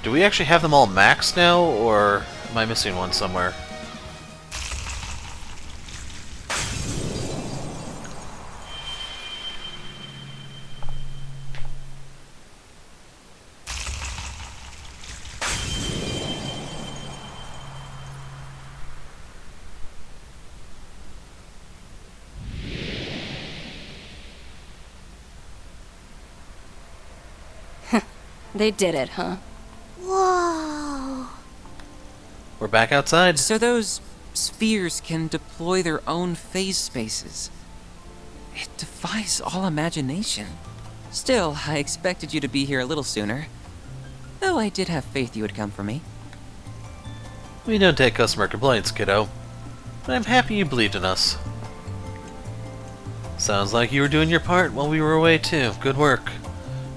Speaker 1: Do we actually have them all maxed now, or Am I missing one somewhere?
Speaker 2: They did it, huh?
Speaker 3: Whoa.
Speaker 1: We're back outside.
Speaker 13: So those spheres can deploy their own phase spaces. It defies all imagination. Still, I expected you to be here a little sooner. Though I did have faith you would come for me.
Speaker 1: We don't take customer complaints, kiddo. But I'm happy you believed in us. Sounds like you were doing your part while we were away too. Good work.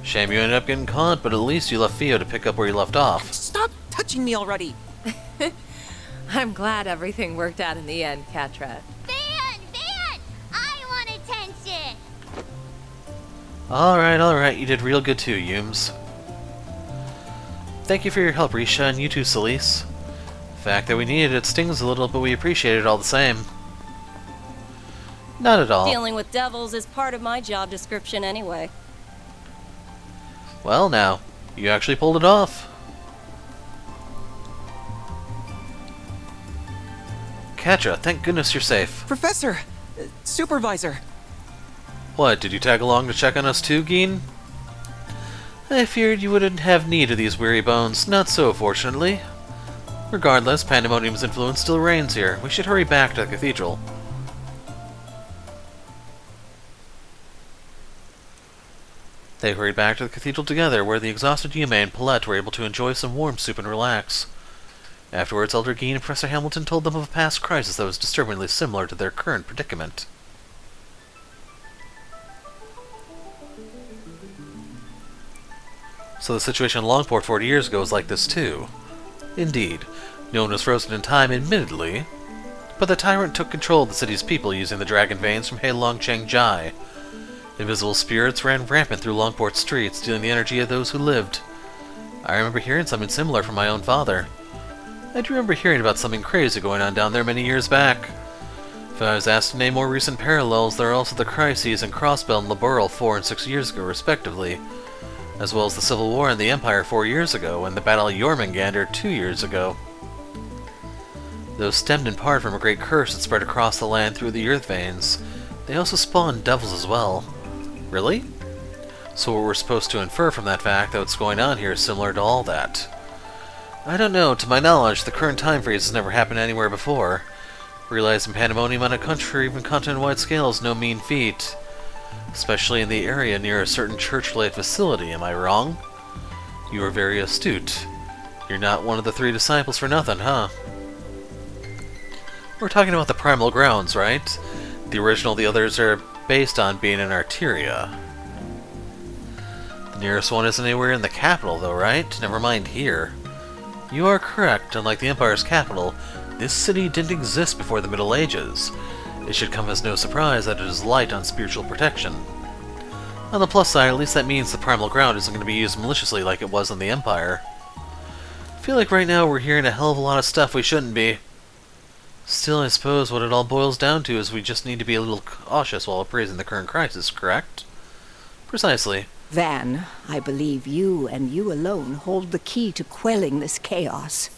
Speaker 1: Shame you ended up getting caught, but at least you left Theo to pick up where you left off.
Speaker 13: Stop touching me already!
Speaker 15: I'm glad everything worked out in the end, Catra.
Speaker 14: Van! I want attention!
Speaker 1: Alright, you did real good too, Yums. Thank you for your help, Risha, and you too, Celise. The fact that we needed it stings a little, but we appreciate it all the same. Not at all.
Speaker 2: Dealing with devils is part of my job description anyway.
Speaker 1: Well now, you actually pulled it off. Catra, thank goodness you're safe.
Speaker 13: Professor! Supervisor!
Speaker 1: What, did you tag along to check on us too, Geen? I feared you wouldn't have need of these weary bones. Not so, fortunately. Regardless, Pandemonium's influence still reigns here. We should hurry back to the cathedral. They hurried back to the cathedral together, where the exhausted Yume and Paulette were able to enjoy some warm soup and relax. Afterwards, Elder Geen and Professor Hamilton told them of a past crisis that was disturbingly similar to their current predicament. So the situation in Longport 40 years ago was like this too. Indeed, no one was frozen in time, admittedly, but the tyrant took control of the city's people using the dragon veins from Heilong Chengjai. Invisible spirits ran rampant through Longport streets, stealing the energy of those who lived. I remember hearing something similar from my own father. I do remember hearing about something crazy going on down there many years back. If I was asked to name more recent parallels, there are also the crises in Crossbell and Liberal 4 and 6 years ago, respectively, as well as the Civil War and the Empire 4 years ago, and the Battle of Jormungandr 2 years ago. Those stemmed in part from a great curse that spread across the land through the earth veins. They also spawned devils as well. Really? So what we're supposed to infer from that fact that what's going on here is similar to all that. I don't know, to my knowledge, the current time freeze has never happened anywhere before. Realizing Pandemonium on a country or even continent-wide scale is no mean feat. Especially in the area near a certain church-related facility, am I wrong? You are very astute. You're not one of the 3 disciples for nothing, huh? We're talking about the Primal Grounds, right? The original the others are based on being in Arteria. The nearest one isn't anywhere in the capital, though, right? Never mind here. You are correct. Unlike the Empire's capital, this city didn't exist before the Middle Ages. It should come as no surprise that it is light on spiritual protection. On the plus side, at least that means the Primal Ground isn't going to be used maliciously like it was in the Empire. I feel like right now we're hearing a hell of a lot of stuff we shouldn't be. Still, I suppose what it all boils down to is we just need to be a little cautious while appraising the current crisis, correct? Precisely.
Speaker 6: Van, I believe you and you alone hold the key to quelling this chaos.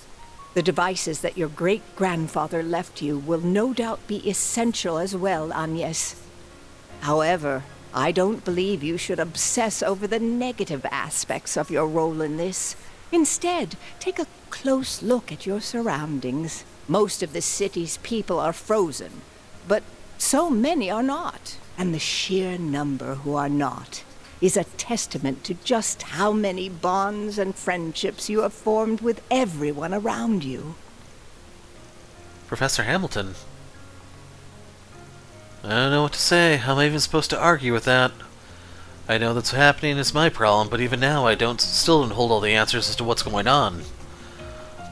Speaker 6: The devices that your great-grandfather left you will no doubt be essential as well, Agnes. However, I don't believe you should obsess over the negative aspects of your role in this. Instead, take a close look at your surroundings. Most of the city's people are frozen, but so many are not. And the sheer number who are not is a testament to just how many bonds and friendships you have formed with everyone around you.
Speaker 1: Professor Hamilton. I don't know what to say. How am I even supposed to argue with that? I know that's happening is my problem, but even now I still don't hold all the answers as to what's going on.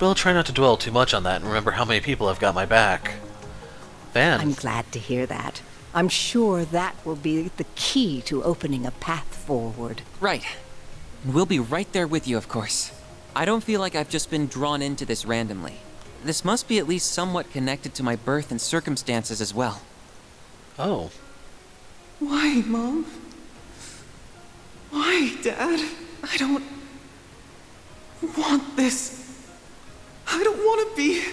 Speaker 1: But I'll try not to dwell too much on that and remember how many people have got my back. Van.
Speaker 6: I'm glad to hear that. I'm sure that will be the key to opening a path forward.
Speaker 13: Right. And we'll be right there with you, of course. I don't feel like I've just been drawn into this randomly. This must be at least somewhat connected to my birth and circumstances as well.
Speaker 1: Oh.
Speaker 13: Why, Mom? Why, Dad? I don't want this. I don't want to be...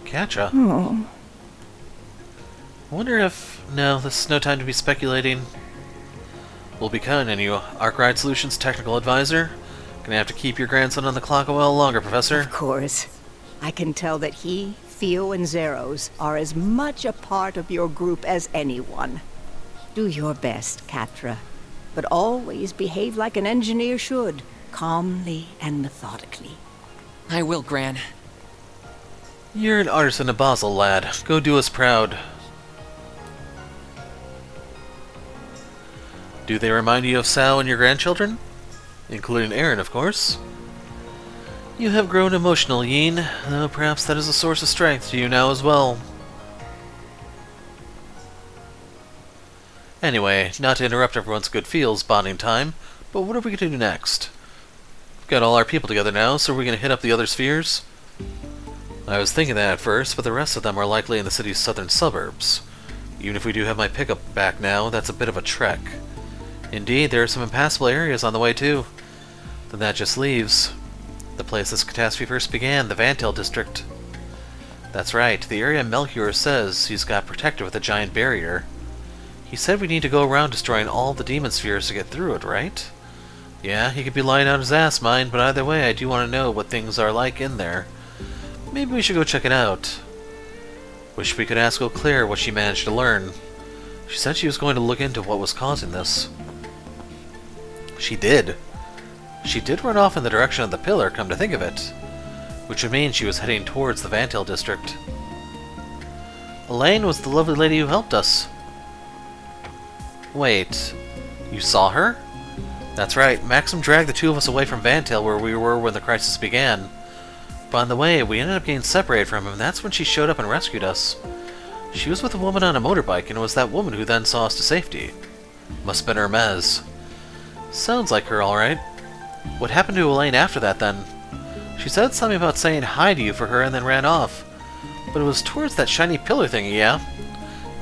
Speaker 1: Katja.
Speaker 6: Oh.
Speaker 1: I wonder if... No, this is no time to be speculating. We'll be counting on you, Arkwright Solutions Technical Advisor. Gonna have to keep your grandson on the clock a while longer, Professor.
Speaker 6: Of course. I can tell that he, Theo, and Zeros are as much a part of your group as anyone. Do your best, Catra. But always behave like an engineer should, calmly and methodically.
Speaker 13: I will, Gran.
Speaker 1: You're an artisan of Basel, lad. Go do us proud. Do they remind you of Sal and your grandchildren? Including Aaron, of course. You have grown emotional, Yin, though perhaps that is a source of strength to you now as well. Anyway, not to interrupt everyone's good feels bonding time, but what are we going to do next? We've got all our people together now, so we're going to hit up the other spheres? I was thinking that at first, but the rest of them are likely in the city's southern suburbs. Even if we do have my pickup back now, that's a bit of a trek. Indeed, there are some impassable areas on the way too. Then that just leaves the place this catastrophe first began, the Vantel district. That's right, the area Melchior says he's got protected with a giant barrier. He said we need to go around destroying all the demon spheres to get through it, right? Yeah, he could be lying on his ass, mine, but either way, I do want to know what things are like in there. Maybe we should go check it out. Wish we could ask Eau Claire what she managed to learn. She said she was going to look into what was causing this. She did. She did run off in the direction of the pillar, come to think of it. Which would mean she was heading towards the Vantel district. Elaine was the lovely lady who helped us. Wait, you saw her? That's right, Maxim dragged the two of us away from Vantel where we were when the crisis began. But on the way, we ended up getting separated from him, and that's when she showed up and rescued us. She was with a woman on a motorbike, and it was that woman who then saw us to safety. Must have been Hermes. Sounds like her, alright. What happened to Elaine after that, then? She said something about saying hi to you for her and then ran off. But it was towards that shiny pillar thingy, yeah?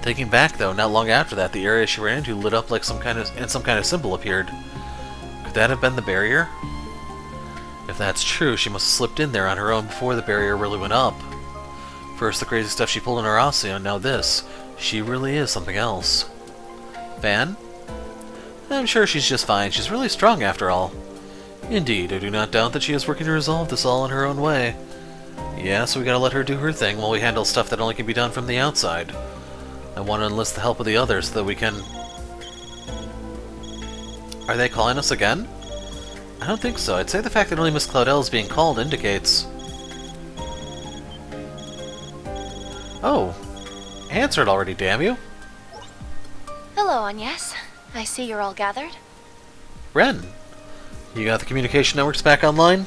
Speaker 1: Thinking back, though, not long after that, the area she ran into lit up like some kind of symbol appeared. Could that have been the barrier? If that's true, she must have slipped in there on her own before the barrier really went up. First the crazy stuff she pulled in her Osseo, and now this. She really is something else. Van? I'm sure she's just fine. She's really strong after all. Indeed, I do not doubt that she is working to resolve this all in her own way. Yeah, so we gotta let her do her thing while we handle stuff that only can be done from the outside. I want to enlist the help of the others so that we can... Are they calling us again? I don't think so. I'd say the fact that only Miss Claudel is being called indicates... Oh! Answered already, damn you!
Speaker 3: Hello, Agnes. I see you're all gathered.
Speaker 1: Ren! You got the communication networks back online?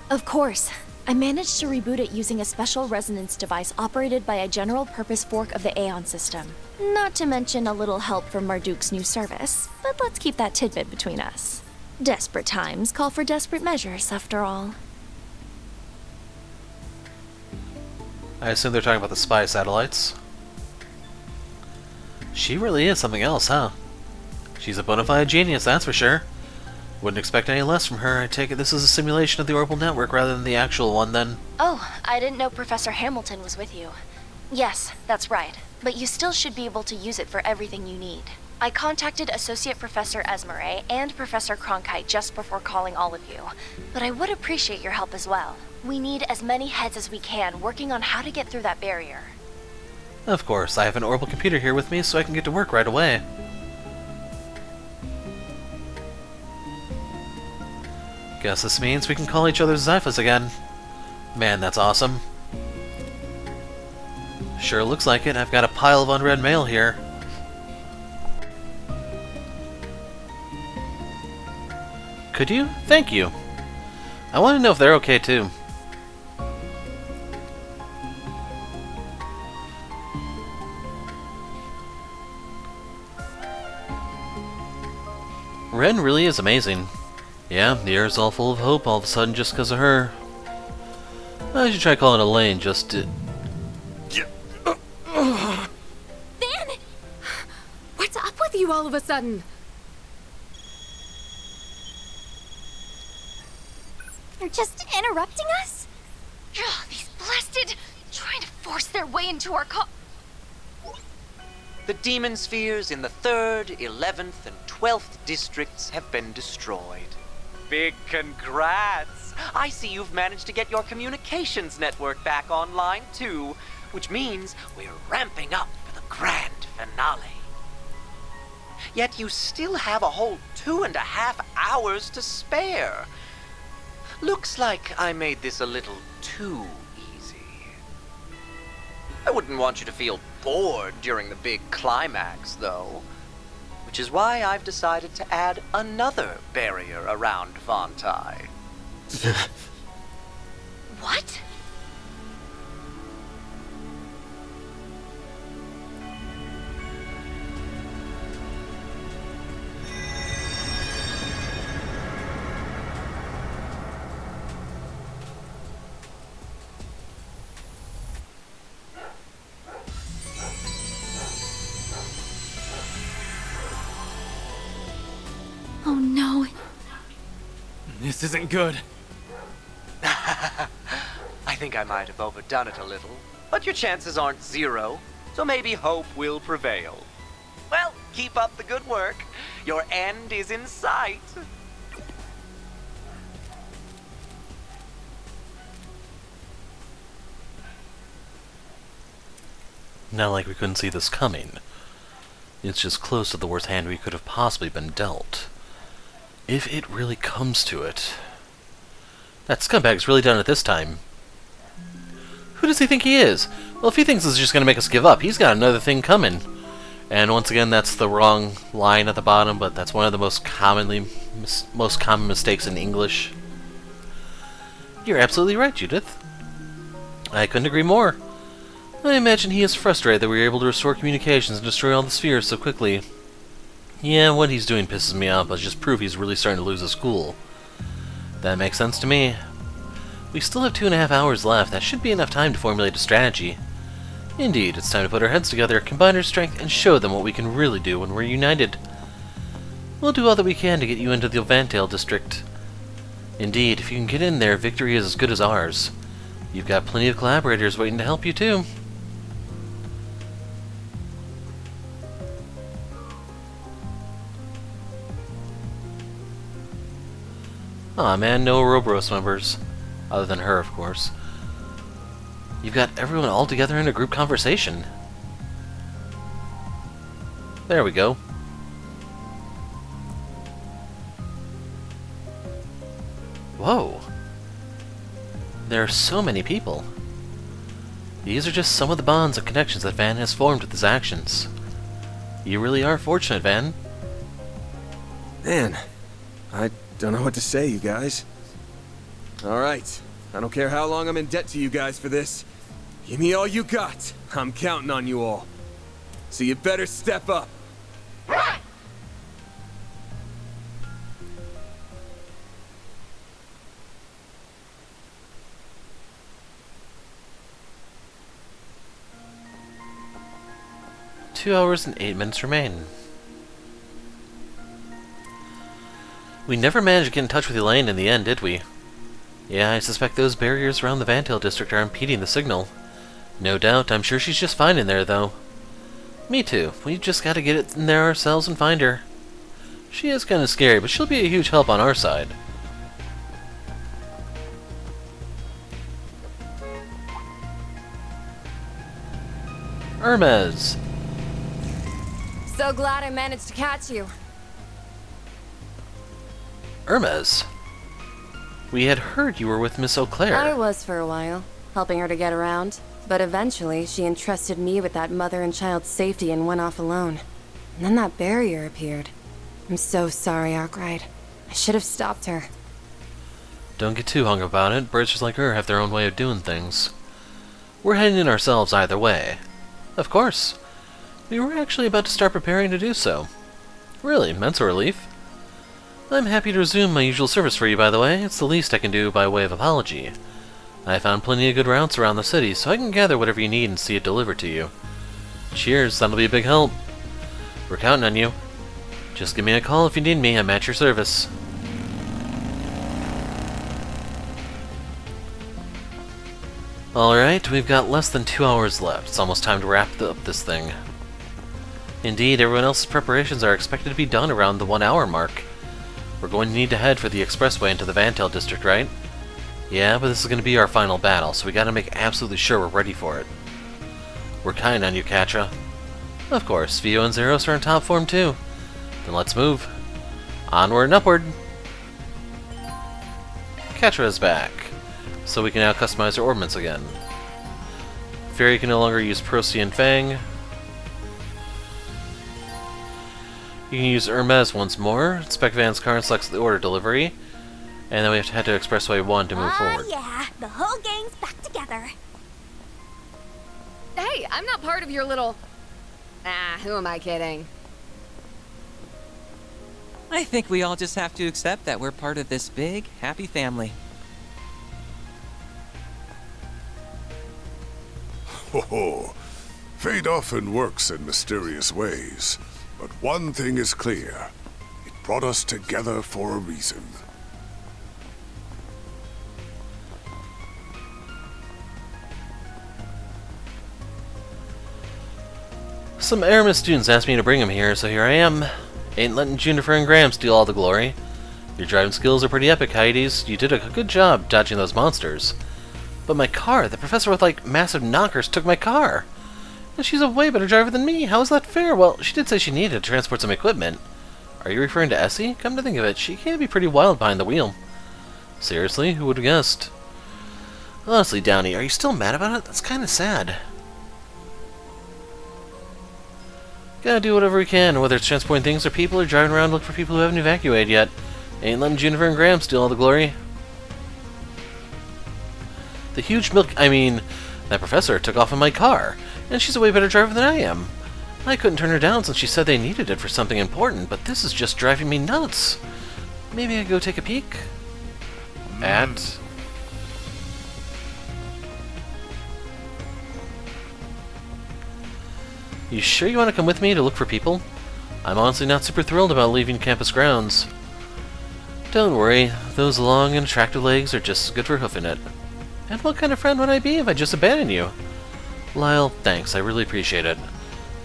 Speaker 3: Of course. I managed to reboot it using a special resonance device operated by a general-purpose fork of the Aeon system. Not to mention a little help from Marduk's new service, but let's keep that tidbit between us. Desperate times call for desperate measures, after all.
Speaker 1: I assume they're talking about the spy satellites. She really is something else, huh? She's a bona fide genius, that's for sure. Wouldn't expect any less from her. I take it this is a simulation of the orbital network rather than the actual one, then.
Speaker 3: Oh, I didn't know Professor Hamilton was with you. Yes, that's right. But you still should be able to use it for everything you need. I contacted Associate Professor Esmeralda and Professor Cronkite just before calling all of you. But I would appreciate your help as well. We need as many heads as we can working on how to get through that barrier.
Speaker 1: Of course, I have an orbital computer here with me so I can get to work right away. Guess this means we can call each other Zyphas again. Man, that's awesome. Sure looks like it. I've got a pile of unread mail here. Could you? Thank you. I want to know if they're okay too. Ren really is amazing. Yeah, the air's all full of hope all of a sudden just because of her. I should try calling Elaine just to...
Speaker 12: Van! What's up with you all of a sudden?
Speaker 14: They're just interrupting us? Ugh, these blasted... trying to force their way into our
Speaker 16: The demon spheres in the 3rd, 11th, and 12th districts have been destroyed. Big congrats! I see you've managed to get your communications network back online too, which means we're ramping up for the grand finale. Yet you still have a whole 2.5 hours to spare. Looks like I made this a little too easy. I wouldn't want you to feel bored during the big climax, though. Which is why I've decided to add another barrier around Vontai.
Speaker 14: What?
Speaker 12: Oh no.
Speaker 11: This isn't good.
Speaker 16: I think I might have overdone it a little, but your chances aren't 0, so maybe hope will prevail. Well, keep up the good work. Your end is in sight.
Speaker 1: Not like we couldn't see this coming. It's just close to the worst hand we could have possibly been dealt. If it really comes to it. That scumbag's really done it this time. Who does he think he is? Well, if he thinks this is just going to make us give up, he's got another thing coming. And once again, that's the wrong line at the bottom, but that's one of the most common mistakes in English. You're absolutely right, Judith. I couldn't agree more. I imagine he is frustrated that we were able to restore communications and destroy all the spheres so quickly. Yeah, what he's doing pisses me off, but just proof he's really starting to lose his cool. That makes sense to me. We still have 2.5 hours left. That should be enough time to formulate a strategy. Indeed, it's time to put our heads together, combine our strength, and show them what we can really do when we're united. We'll do all that we can to get you into the Vantail district. Indeed, if you can get in there, victory is as good as ours. You've got plenty of collaborators waiting to help you, too. Aw man, no Ouroboros members. Other than her, of course. You've got everyone all together in a group conversation. There we go. Whoa. There are so many people. These are just some of the bonds and connections that Van has formed with his actions. You really are fortunate, Van.
Speaker 8: Man, I don't know what to say, you guys. Alright, I don't care how long I'm in debt to you guys for this. Give me all you got. I'm counting on you all. So you better step up.
Speaker 1: Two hours and 8 minutes remain. We never managed to get in touch with Elaine in the end, did we? Yeah, I suspect those barriers around the Vantail district are impeding the signal. No doubt, I'm sure she's just fine in there, though. Me too. We've just got to get it in there ourselves and find her. She is kind of scary, but she'll be a huge help on our side. Hermes!
Speaker 12: So glad I managed to catch you.
Speaker 1: Hermes? We had heard you were with Miss Eau Claire.
Speaker 2: I was for a while, helping her to get around. But eventually, she entrusted me with that mother and child's safety and went off alone. And then that barrier appeared. I'm so sorry, Arkwright. I should have stopped her.
Speaker 1: Don't get too hung up about it. Birds just like her have their own way of doing things. We're heading in ourselves either way. Of course. We were actually about to start preparing to do so. Really, that's a relief. I'm happy to resume my usual service for you, by the way. It's the least I can do by way of apology. I found plenty of good routes around the city, so I can gather whatever you need and see it delivered to you. Cheers, that'll be a big help. We're counting on you. Just give me a call if you need me. I'm at your service. Alright, we've got less than 2 hours left. It's almost time to wrap up this thing. Indeed, everyone else's preparations are expected to be done around the 1 hour mark. We're going to need to head for the expressway into the Vantel district, right? Yeah, but this is going to be our final battle, so we gotta make absolutely sure we're ready for it. We're counting on you, Katra. Of course, Vio and Zeros are in top form too. Then let's move. Onward and upward! Katra is back, so we can now customize our ordnance again. Fairy can no longer use Procyon Fang. You can use Hermes once more. Spec Van's car selects the order delivery. And then we have to head to Expressway 1 to move forward.
Speaker 14: Yeah, the whole gang's back together.
Speaker 12: Hey, I'm not part of your little... who am I kidding?
Speaker 13: I think we all just have to accept that we're part of this big, happy family.
Speaker 9: Ho ho. Fate often works in mysterious ways. But one thing is clear. It brought us together for a reason.
Speaker 1: Some Aramis students asked me to bring him here, so here I am. Ain't letting Juniper and Graham steal all the glory. Your driving skills are pretty epic, Hydes. You did a good job dodging those monsters. But my car, the professor with, like, massive knockers took my car. And she's a way better driver than me. How is that fair? Well, she did say she needed to transport some equipment. Are you referring to Essie? Come to think of it, she can be pretty wild behind the wheel. Seriously? Who would have guessed? Honestly, Downey, are you still mad about it? That's kind of sad. Gotta do whatever we can, whether it's transporting things or people or driving around looking for people who haven't evacuated yet. Ain't letting Juniper and Graham steal all the glory. The huge that professor took off in my car, and she's a way better driver than I am. I couldn't turn her down since she said they needed it for something important, but this is just driving me nuts. Maybe I go take a peek? At... You sure you want to come with me to look for people? I'm honestly not super thrilled about leaving campus grounds. Don't worry, those long and attractive legs are just good for hoofing it. And what kind of friend would I be if I just abandoned you? Lyle, thanks, I really appreciate it.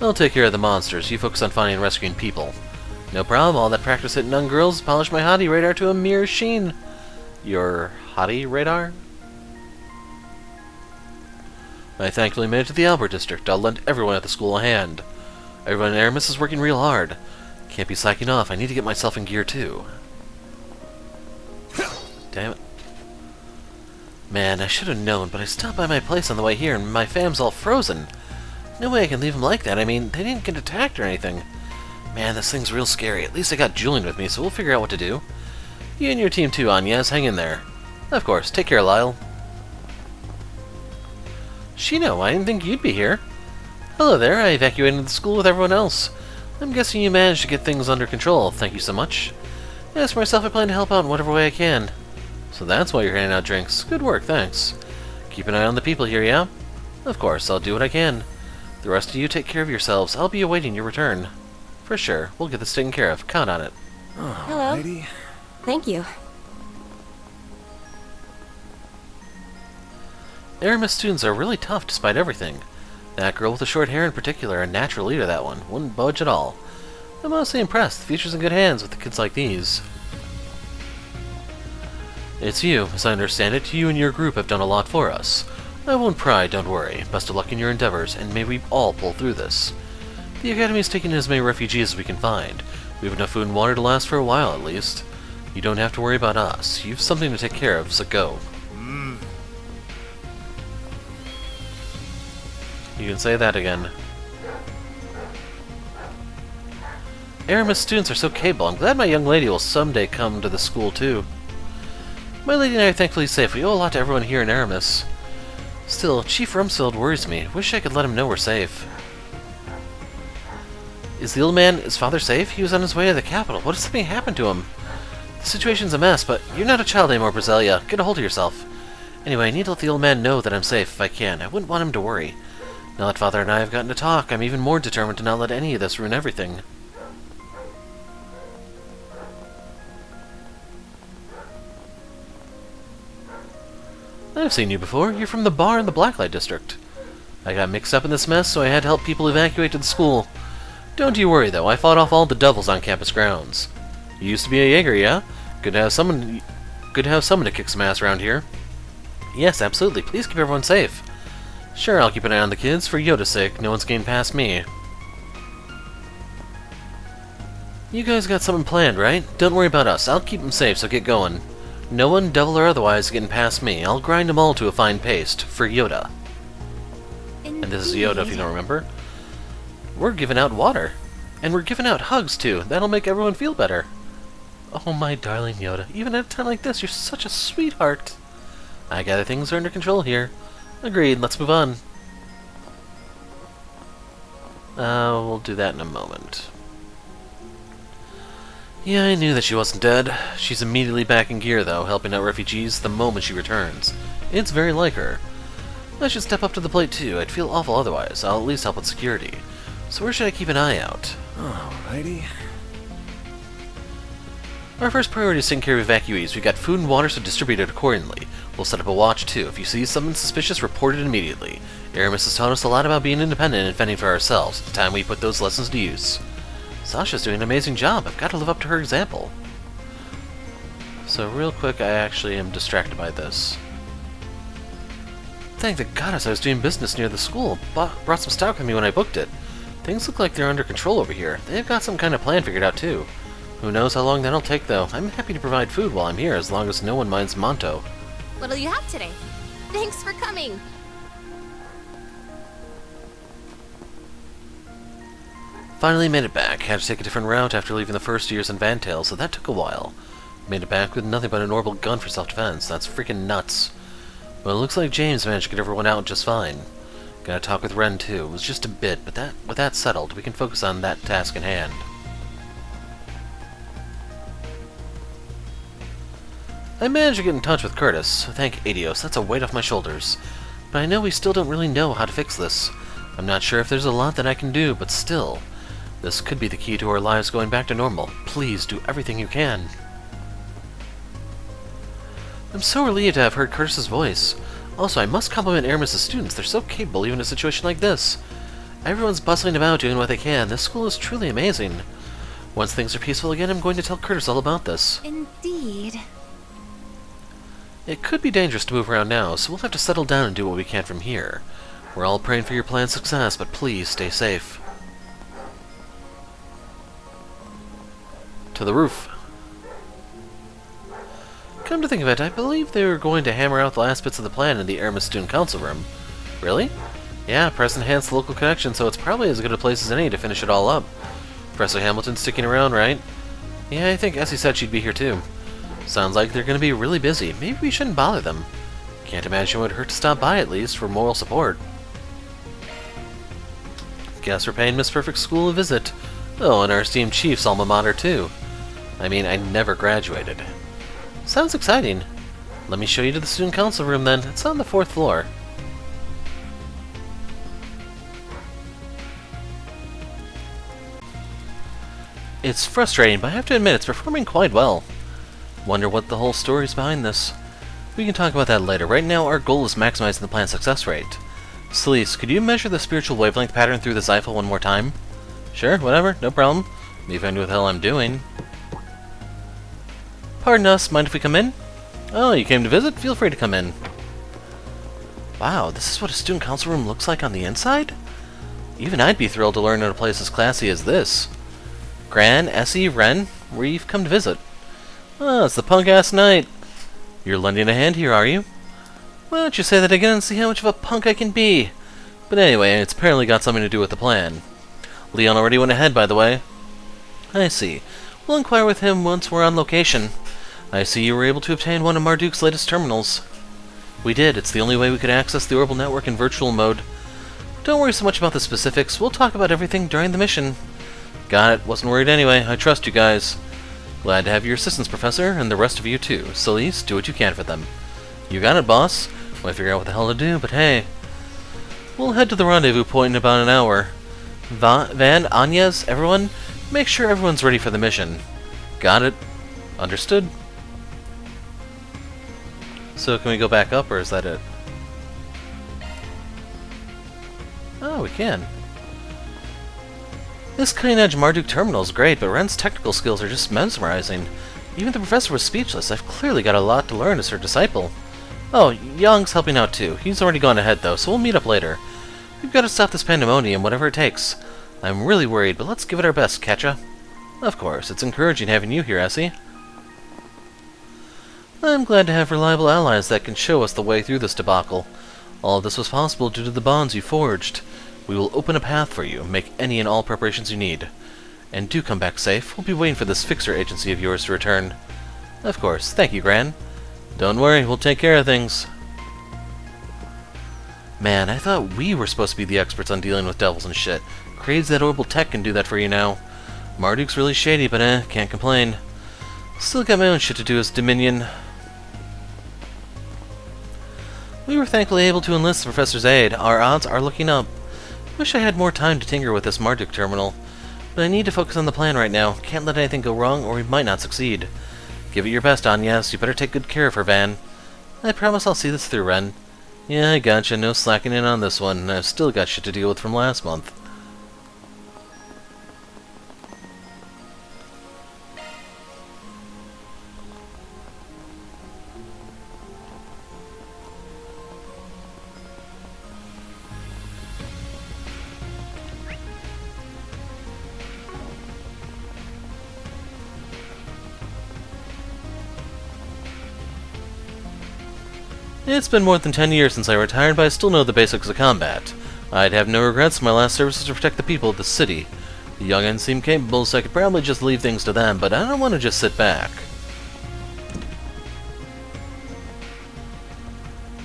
Speaker 1: I'll take care of the monsters, you focus on finding and rescuing people. No problem, all that practice hitting on girls polished my hottie radar to a mere sheen. Your hottie radar? I thankfully made it to the Auber district. I'll lend everyone at the school a hand. Everyone in Aramis is working real hard. Can't be slacking off. I need to get myself in gear too. Damn it. Man, I should have known, but I stopped by my place on the way here and my fam's all frozen. No way I can leave them like that. I mean, they didn't get attacked or anything. Man, this thing's real scary. At least I got Julian with me, so we'll figure out what to do. You and your team too, Agnes. Hang in there. Of course. Take care, Lyle. Shino, I didn't think you'd be here. Hello there, I evacuated the school with everyone else. I'm guessing you managed to get things under control, thank you so much. As for myself, I plan to help out in whatever way I can. So that's why you're handing out drinks. Good work, thanks. Keep an eye on the people here, yeah? Of course, I'll do what I can. The rest of you take care of yourselves. I'll be awaiting your return. For sure, we'll get this taken care of. Count on it.
Speaker 2: Hello.
Speaker 8: Lady.
Speaker 2: Thank you.
Speaker 1: Aramis students are really tough despite everything. That girl with the short hair in particular, a natural leader, that one. Wouldn't budge at all. I'm honestly impressed. The future's in good hands with the kids like these. It's you. As I understand it, you and your group have done a lot for us. I won't pry, don't worry. Best of luck in your endeavors, and may we all pull through this. The Academy's taking as many refugees as we can find. We have enough food and water to last for a while, at least. You don't have to worry about us. You've something to take care of, so go. You can say that again. Aramis students are so capable. I'm glad my young lady will someday come to the school, too. My lady and I are thankfully safe. We owe a lot to everyone here in Aramis. Still, Chief Rumsfeld worries me. Wish I could let him know we're safe. Is the old man, his father, safe? He was on his way to the capital. What if something happened to him? The situation's a mess, but you're not a child anymore, Briselia. Get a hold of yourself. Anyway, I need to let the old man know that I'm safe if I can. I wouldn't want him to worry. Now that Father and I have gotten to talk, I'm even more determined to not let any of this ruin everything. I've seen you before. You're from the bar in the Blacklight District. I got mixed up in this mess, so I had to help people evacuate to the school. Don't you worry, though. I fought off all the devils on campus grounds. You used to be a Jaeger, yeah? Good to have someone to kick some ass around here. Yes, absolutely. Please keep everyone safe. Sure, I'll keep an eye on the kids. For Yoda's sake, no one's getting past me. You guys got something planned, right? Don't worry about us. I'll keep them safe, so get going. No one, devil or otherwise, getting past me. I'll grind them all to a fine paste. For Yoda. Indeed. And this is Yoda, if you don't remember. We're giving out water. And we're giving out hugs, too. That'll make everyone feel better. Oh, my darling Yoda. Even at a time like this, you're such a sweetheart. I gather things are under control here. Agreed. Let's move on. We'll do that in a moment. Yeah, I knew that she wasn't dead. She's immediately back in gear, though, helping out refugees the moment she returns. It's very like her. I should step up to the plate, too. I'd feel awful otherwise. I'll at least help with security. So where should I keep an eye out?
Speaker 8: Alrighty.
Speaker 1: Our first priority is taking care of evacuees. We've got food and water, so distribute it accordingly. We'll set up a watch, too. If you see something suspicious, report it immediately. Aramis has taught us a lot about being independent and fending for ourselves. It's time we put those lessons to use. Sasha's doing an amazing job. I've got to live up to her example. So real quick, I actually am distracted by this. Thank the goddess I was doing business near the school. Brought some stock with me when I booked it. Things look like they're under control over here. They've got some kind of plan figured out, too. Who knows how long that'll take, though. I'm happy to provide food while I'm here, as long as no one minds Monto.
Speaker 12: What'll you have today? Thanks for coming.
Speaker 1: Finally made it back. Had to take a different route after leaving the first years in Vantail, so that took a while. Made it back with nothing but an orbital gun for self-defense. That's freaking nuts. But it looks like James managed to get everyone out just fine. Gotta talk with Ren, too. It was just a bit, but with that settled, we can focus on that task in hand. I managed to get in touch with Curtis, so thank Adios. That's a weight off my shoulders. But I know we still don't really know how to fix this. I'm not sure if there's a lot that I can do, but still. This could be the key to our lives going back to normal. Please do everything you can. I'm so relieved to have heard Curtis's voice. Also, I must compliment Aramis' students. They're so capable even in a situation like this. Everyone's bustling about doing what they can. This school is truly amazing. Once things are peaceful again, I'm going to tell Curtis all about this.
Speaker 12: Indeed.
Speaker 1: It could be dangerous to move around now, so we'll have to settle down and do what we can from here. We're all praying for your plan's success, but please stay safe. To the roof. Come to think of it, I believe they were going to hammer out the last bits of the plan in the Aramis Student Council room. Really? Yeah, press enhanced the local connection, so it's probably as good a place as any to finish it all up. Professor Hamilton's sticking around, right? Yeah, I think Essie said she'd be here too. Sounds like they're going to be really busy. Maybe we shouldn't bother them. Can't imagine it would hurt to stop by at least for moral support. Guess we're paying Miss Perfect School a visit. Oh, and our esteemed chief's alma mater too. I mean, I never graduated. Sounds exciting. Let me show you to the student council room then. It's on the 4th floor. It's frustrating, but I have to admit it's performing quite well. Wonder what the whole story's behind this. We can talk about that later. Right now, our goal is maximizing the plan's success rate. Celeste, could you measure the spiritual wavelength pattern through this Eiffel one more time? Sure, whatever, no problem. Leave I know what the hell I'm doing. Pardon us, mind if we come in? Oh, you came to visit? Feel free to come in. Wow, this is what a student council room looks like on the inside? Even I'd be thrilled to learn at a place as classy as this. Gran, Essie, Ren, we've come to visit. Oh, it's the punk-ass night. You're lending a hand here, are you? Why don't you say that again and see how much of a punk I can be? But anyway, it's apparently got something to do with the plan. Leon already went ahead, by the way. I see. We'll inquire with him once we're on location. I see you were able to obtain one of Marduk's latest terminals. We did. It's the only way we could access the orbital network in virtual mode. Don't worry so much about the specifics. We'll talk about everything during the mission. Got it. Wasn't worried anyway. I trust you guys. Glad to have your assistance, Professor, and the rest of you too. Celeste, do what you can for them. You got it, boss. Might figure out what the hell to do, but hey. We'll head to the rendezvous point in about an hour. Van, Agnes, everyone, make sure everyone's ready for the mission. Got it. Understood. So can we go back up, or is that it? Oh, we can. This cutting-edge Marduk terminal is great, but Ren's technical skills are just mesmerizing. Even the professor was speechless. I've clearly got a lot to learn as her disciple. Oh, Young's helping out too. He's already gone ahead though, so we'll meet up later. We've got to stop this pandemonium, whatever it takes. I'm really worried, but let's give it our best, Ketcha. Of course, it's encouraging having you here, Essie. I'm glad to have reliable allies that can show us the way through this debacle. All of this was possible due to the bonds you forged. We will open a path for you, make any and all preparations you need. And do come back safe. We'll be waiting for this fixer agency of yours to return. Of course. Thank you, Gran. Don't worry, we'll take care of things. Man, I thought we were supposed to be the experts on dealing with devils and shit. Crazy that orbital tech can do that for you now. Marduk's really shady, but can't complain. Still got my own shit to do as Dominion. We were thankfully able to enlist the Professor's aid. Our odds are looking up. Wish I had more time to tinker with this Marduk terminal. But I need to focus on the plan right now. Can't let anything go wrong, or we might not succeed. Give it your best, Agnes. You better take good care of her, Van. I promise I'll see this through, Ren. Yeah, I gotcha. No slacking in on this one. I've still got shit to deal with from last month. It's been more than 10 years since I retired, but I still know the basics of combat. I'd have no regrets. My last service was to protect the people of the city. The young'uns seem capable, so I could probably just leave things to them, but I don't want to just sit back.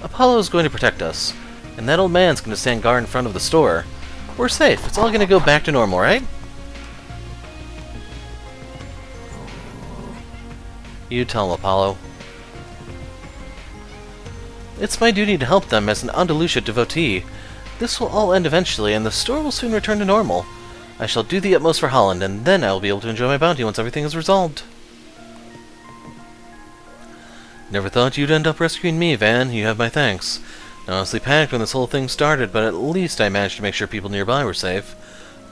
Speaker 1: Apollo's going to protect us, and that old man's going to stand guard in front of the store. We're safe. It's all going to go back to normal, right? You tell him, Apollo. It's my duty to help them as an Andalusia devotee. This will all end eventually, and the store will soon return to normal. I shall do the utmost for Holland, and then I will be able to enjoy my bounty once everything is resolved. Never thought you'd end up rescuing me, Van. You have my thanks. I honestly panicked when this whole thing started, but at least I managed to make sure people nearby were safe.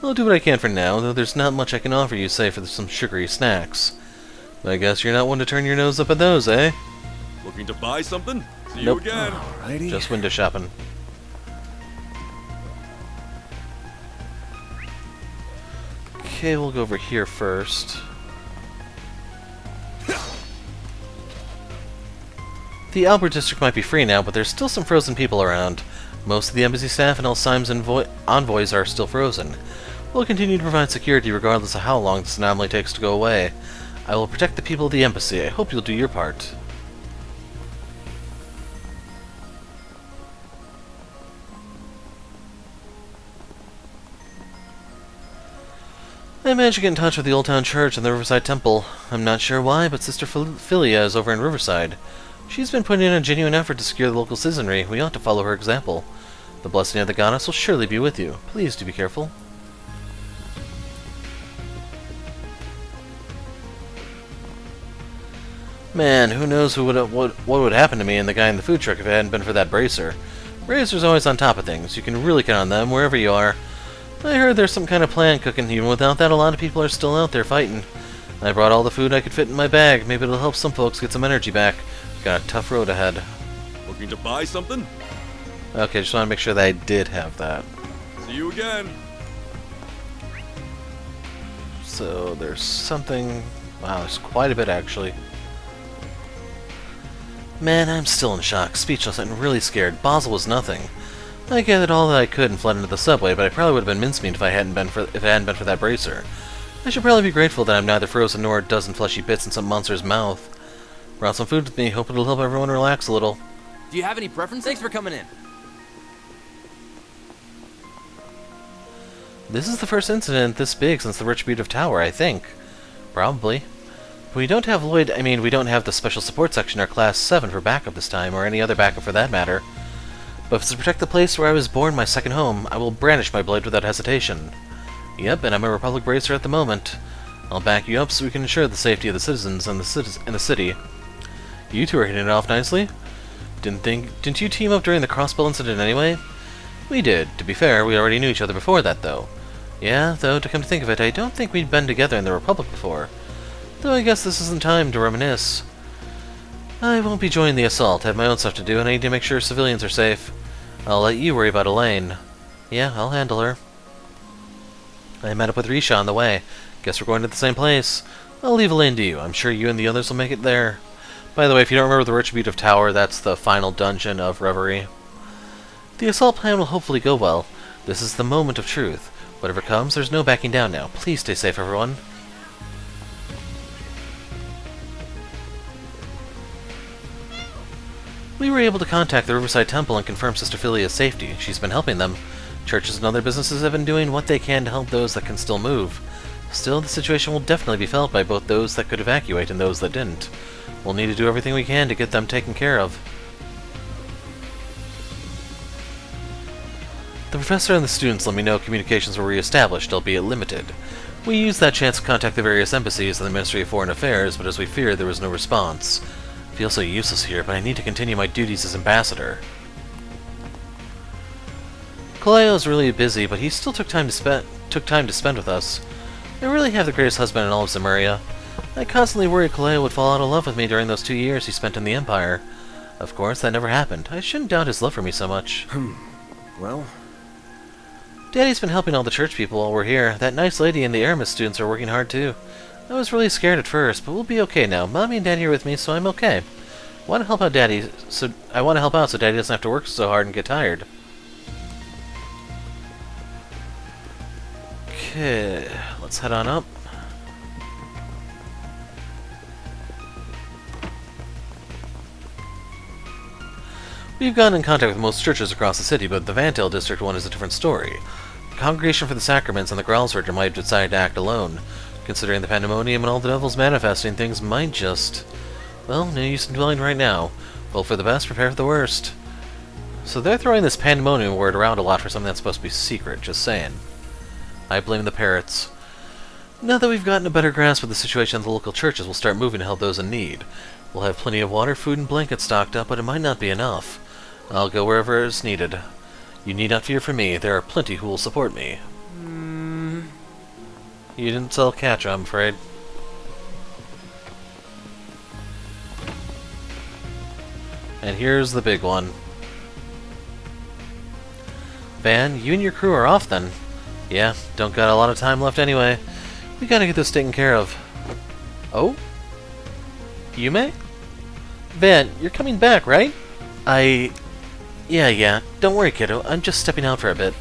Speaker 1: I'll do what I can for now, though there's not much I can offer you save for some sugary snacks. But I guess you're not one to turn your nose up at those, eh?
Speaker 17: Looking to buy something? See
Speaker 1: Nope.
Speaker 17: you again.
Speaker 7: Alrighty.
Speaker 1: Just window shopping. Okay, we'll go over here first. The Auber district might be free now, but there's still some frozen people around. Most of the embassy staff and Alzheimer's envoys are still frozen. We'll continue to provide security regardless of how long this anomaly takes to go away. I will protect the people of the embassy. I hope you'll do your part. I managed to get in touch with the Old Town Church and the Riverside Temple. I'm not sure why, but Sister Philia is over in Riverside. She's been putting in a genuine effort to secure the local citizenry. We ought to follow her example. The blessing of the goddess will surely be with you. Please do be careful. Man, who knows what would happen to me and the guy in the food truck if it hadn't been for that bracer. Bracer's always on top of things. You can really count on them wherever you are. I heard there's some kind of plan cooking. Even without that, a lot of people are still out there fighting. I brought all the food I could fit in my bag. Maybe it'll help some folks get some energy back. Got a tough road ahead.
Speaker 17: Looking to buy something?
Speaker 1: Okay, just want to make sure that I did have that.
Speaker 17: See you again.
Speaker 1: So there's something... Wow, there's quite a bit actually. Man, I'm still in shock, speechless, and really scared. Basel was nothing. I gathered all that I could and fled into the subway, but I probably would have been mincemeat if it hadn't been for that bracer. I should probably be grateful that I'm neither frozen nor a dozen fleshy bits in some monster's mouth. Brought some food with me, hope it'll help everyone relax a little.
Speaker 11: Do you have any preferences? Thanks for coming in.
Speaker 1: This is the first incident this big since the Retributive Tower, I think. Probably. We don't have Lloyd, we don't have the special support section or Class 7 for backup this time, or any other backup for that matter. But if it's to protect the place where I was born, my second home, I will brandish my blade without hesitation. Yep, and I'm a Republic Bracer at the moment. I'll back you up so we can ensure the safety of the citizens and the city. You two are hitting it off nicely. Didn't you team up during the crossbow incident anyway? We did. To be fair, we already knew each other before that, though. Yeah, though, to come to think of it, I don't think we'd been together in the Republic before. Though I guess this isn't time to reminisce. I won't be joining the assault. I have my own stuff to do, and I need to make sure civilians are safe. I'll let you worry about Elaine. Yeah, I'll handle her. I met up with Risha on the way. Guess we're going to the same place. I'll leave Elaine to you. I'm sure you and the others will make it there. By the way, if you don't remember the Retributive Tower, that's the final dungeon of Reverie. The assault plan will hopefully go well. This is the moment of truth. Whatever comes, there's no backing down now. Please stay safe, everyone. We were able to contact the Riverside Temple and confirm Sister Philia's safety. She's been helping them. Churches and other businesses have been doing what they can to help those that can still move. Still, the situation will definitely be felt by both those that could evacuate and those that didn't. We'll need to do everything we can to get them taken care of. The professor and the students let me know communications were re-established, albeit limited. We used that chance to contact the various embassies and the Ministry of Foreign Affairs, but as we feared, there was no response. I feel so useless here, but I need to continue my duties as ambassador. Kaleo's really busy, but he still took time to spend with us. I really have the greatest husband in all of Zemuria. I constantly worried Kaleo would fall out of love with me during those 2 years he spent in the Empire. Of course, that never happened. I shouldn't doubt his love for me so much.
Speaker 8: Well...
Speaker 1: Daddy's been helping all the church people while we're here. That nice lady and the Aramis students are working hard too. I was really scared at first, but we'll be okay now. Mommy and Daddy are with me, so I'm okay. I want to help out Daddy, so Daddy doesn't have to work so hard and get tired. Okay, let's head on up. We've gotten in contact with most churches across the city, but the Vantail District one is a different story. The Congregation for the Sacraments and the Growlsworger might have decided to act alone. Considering the pandemonium and all the devils manifesting, things might just... Well, no use in dwelling right now. Well, for the best, prepare for the worst. So they're throwing this pandemonium word around a lot for something that's supposed to be secret, just saying. I blame the parrots. Now that we've gotten a better grasp of the situation, the local churches will start moving to help those in need. We'll have plenty of water, food, and blankets stocked up, but it might not be enough. I'll go wherever is needed. You need not fear for me. There are plenty who will support me. You didn't sell Catra, I'm afraid. And here's the big one. Van, you and your crew are off then. Yeah, don't got a lot of time left anyway. We gotta get this taken care of. Oh? Yume? Van, you're coming back, right? Yeah. Don't worry, kiddo. I'm just stepping out for a bit.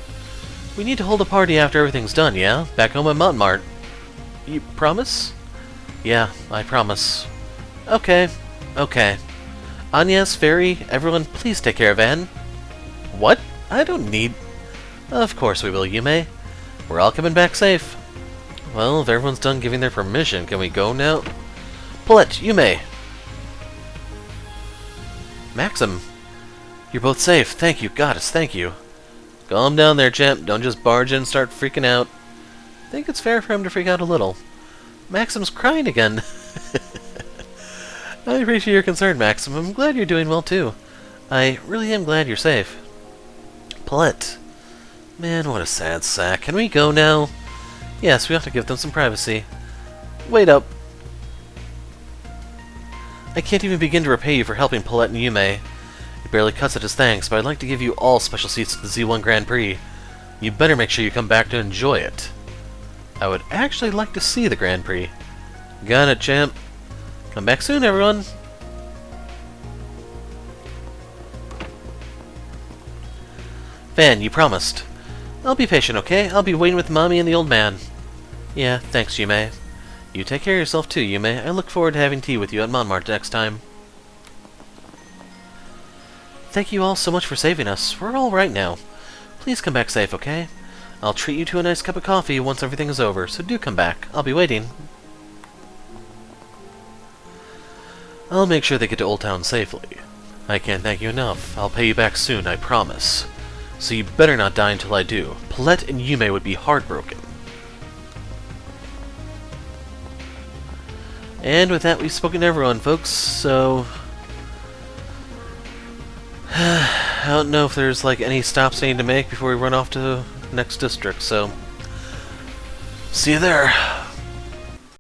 Speaker 1: We need to hold a party after everything's done, yeah? Back home at Montmartre. You promise? Yeah, I promise. Okay. Agnes, Fairy, everyone, please take care of Anne. What? I don't need... Of course we will, Yume. We're all coming back safe. Well, if everyone's done giving their permission, can we go now? Paulette, Yume! Maxim! You're both safe. Thank you, Goddess, thank you. Calm down there, champ. Don't just barge in and start freaking out. I think it's fair for him to freak out a little. Maxim's crying again. I appreciate your concern, Maxim. I'm glad you're doing well, too. I really am glad you're safe. Paulette. Man, what a sad sack. Can we go now? Yes, we ought to give them some privacy. Wait up. I can't even begin to repay you for helping Paulette and Yume. It barely cuts it as thanks, but I'd like to give you all special seats at the Z1 Grand Prix. You better make sure you come back to enjoy it. I would actually like to see the Grand Prix. Got it, champ. Come back soon, everyone. Van, you promised. I'll be patient, okay? I'll be waiting with Mommy and the old man. Yeah, thanks, Yume. You take care of yourself too, Yume. I look forward to having tea with you at Montmartre next time. Thank you all so much for saving us. We're all right now. Please come back safe, okay? I'll treat you to a nice cup of coffee once everything is over, so do come back. I'll be waiting. I'll make sure they get to Old Town safely. I can't thank you enough. I'll pay you back soon, I promise. So you better not die until I do. Paulette and Yume would be heartbroken. And with that, we've spoken to everyone, folks, so... I don't know if there's, like, any stops I need to make before we run off to the next district, so... See you there!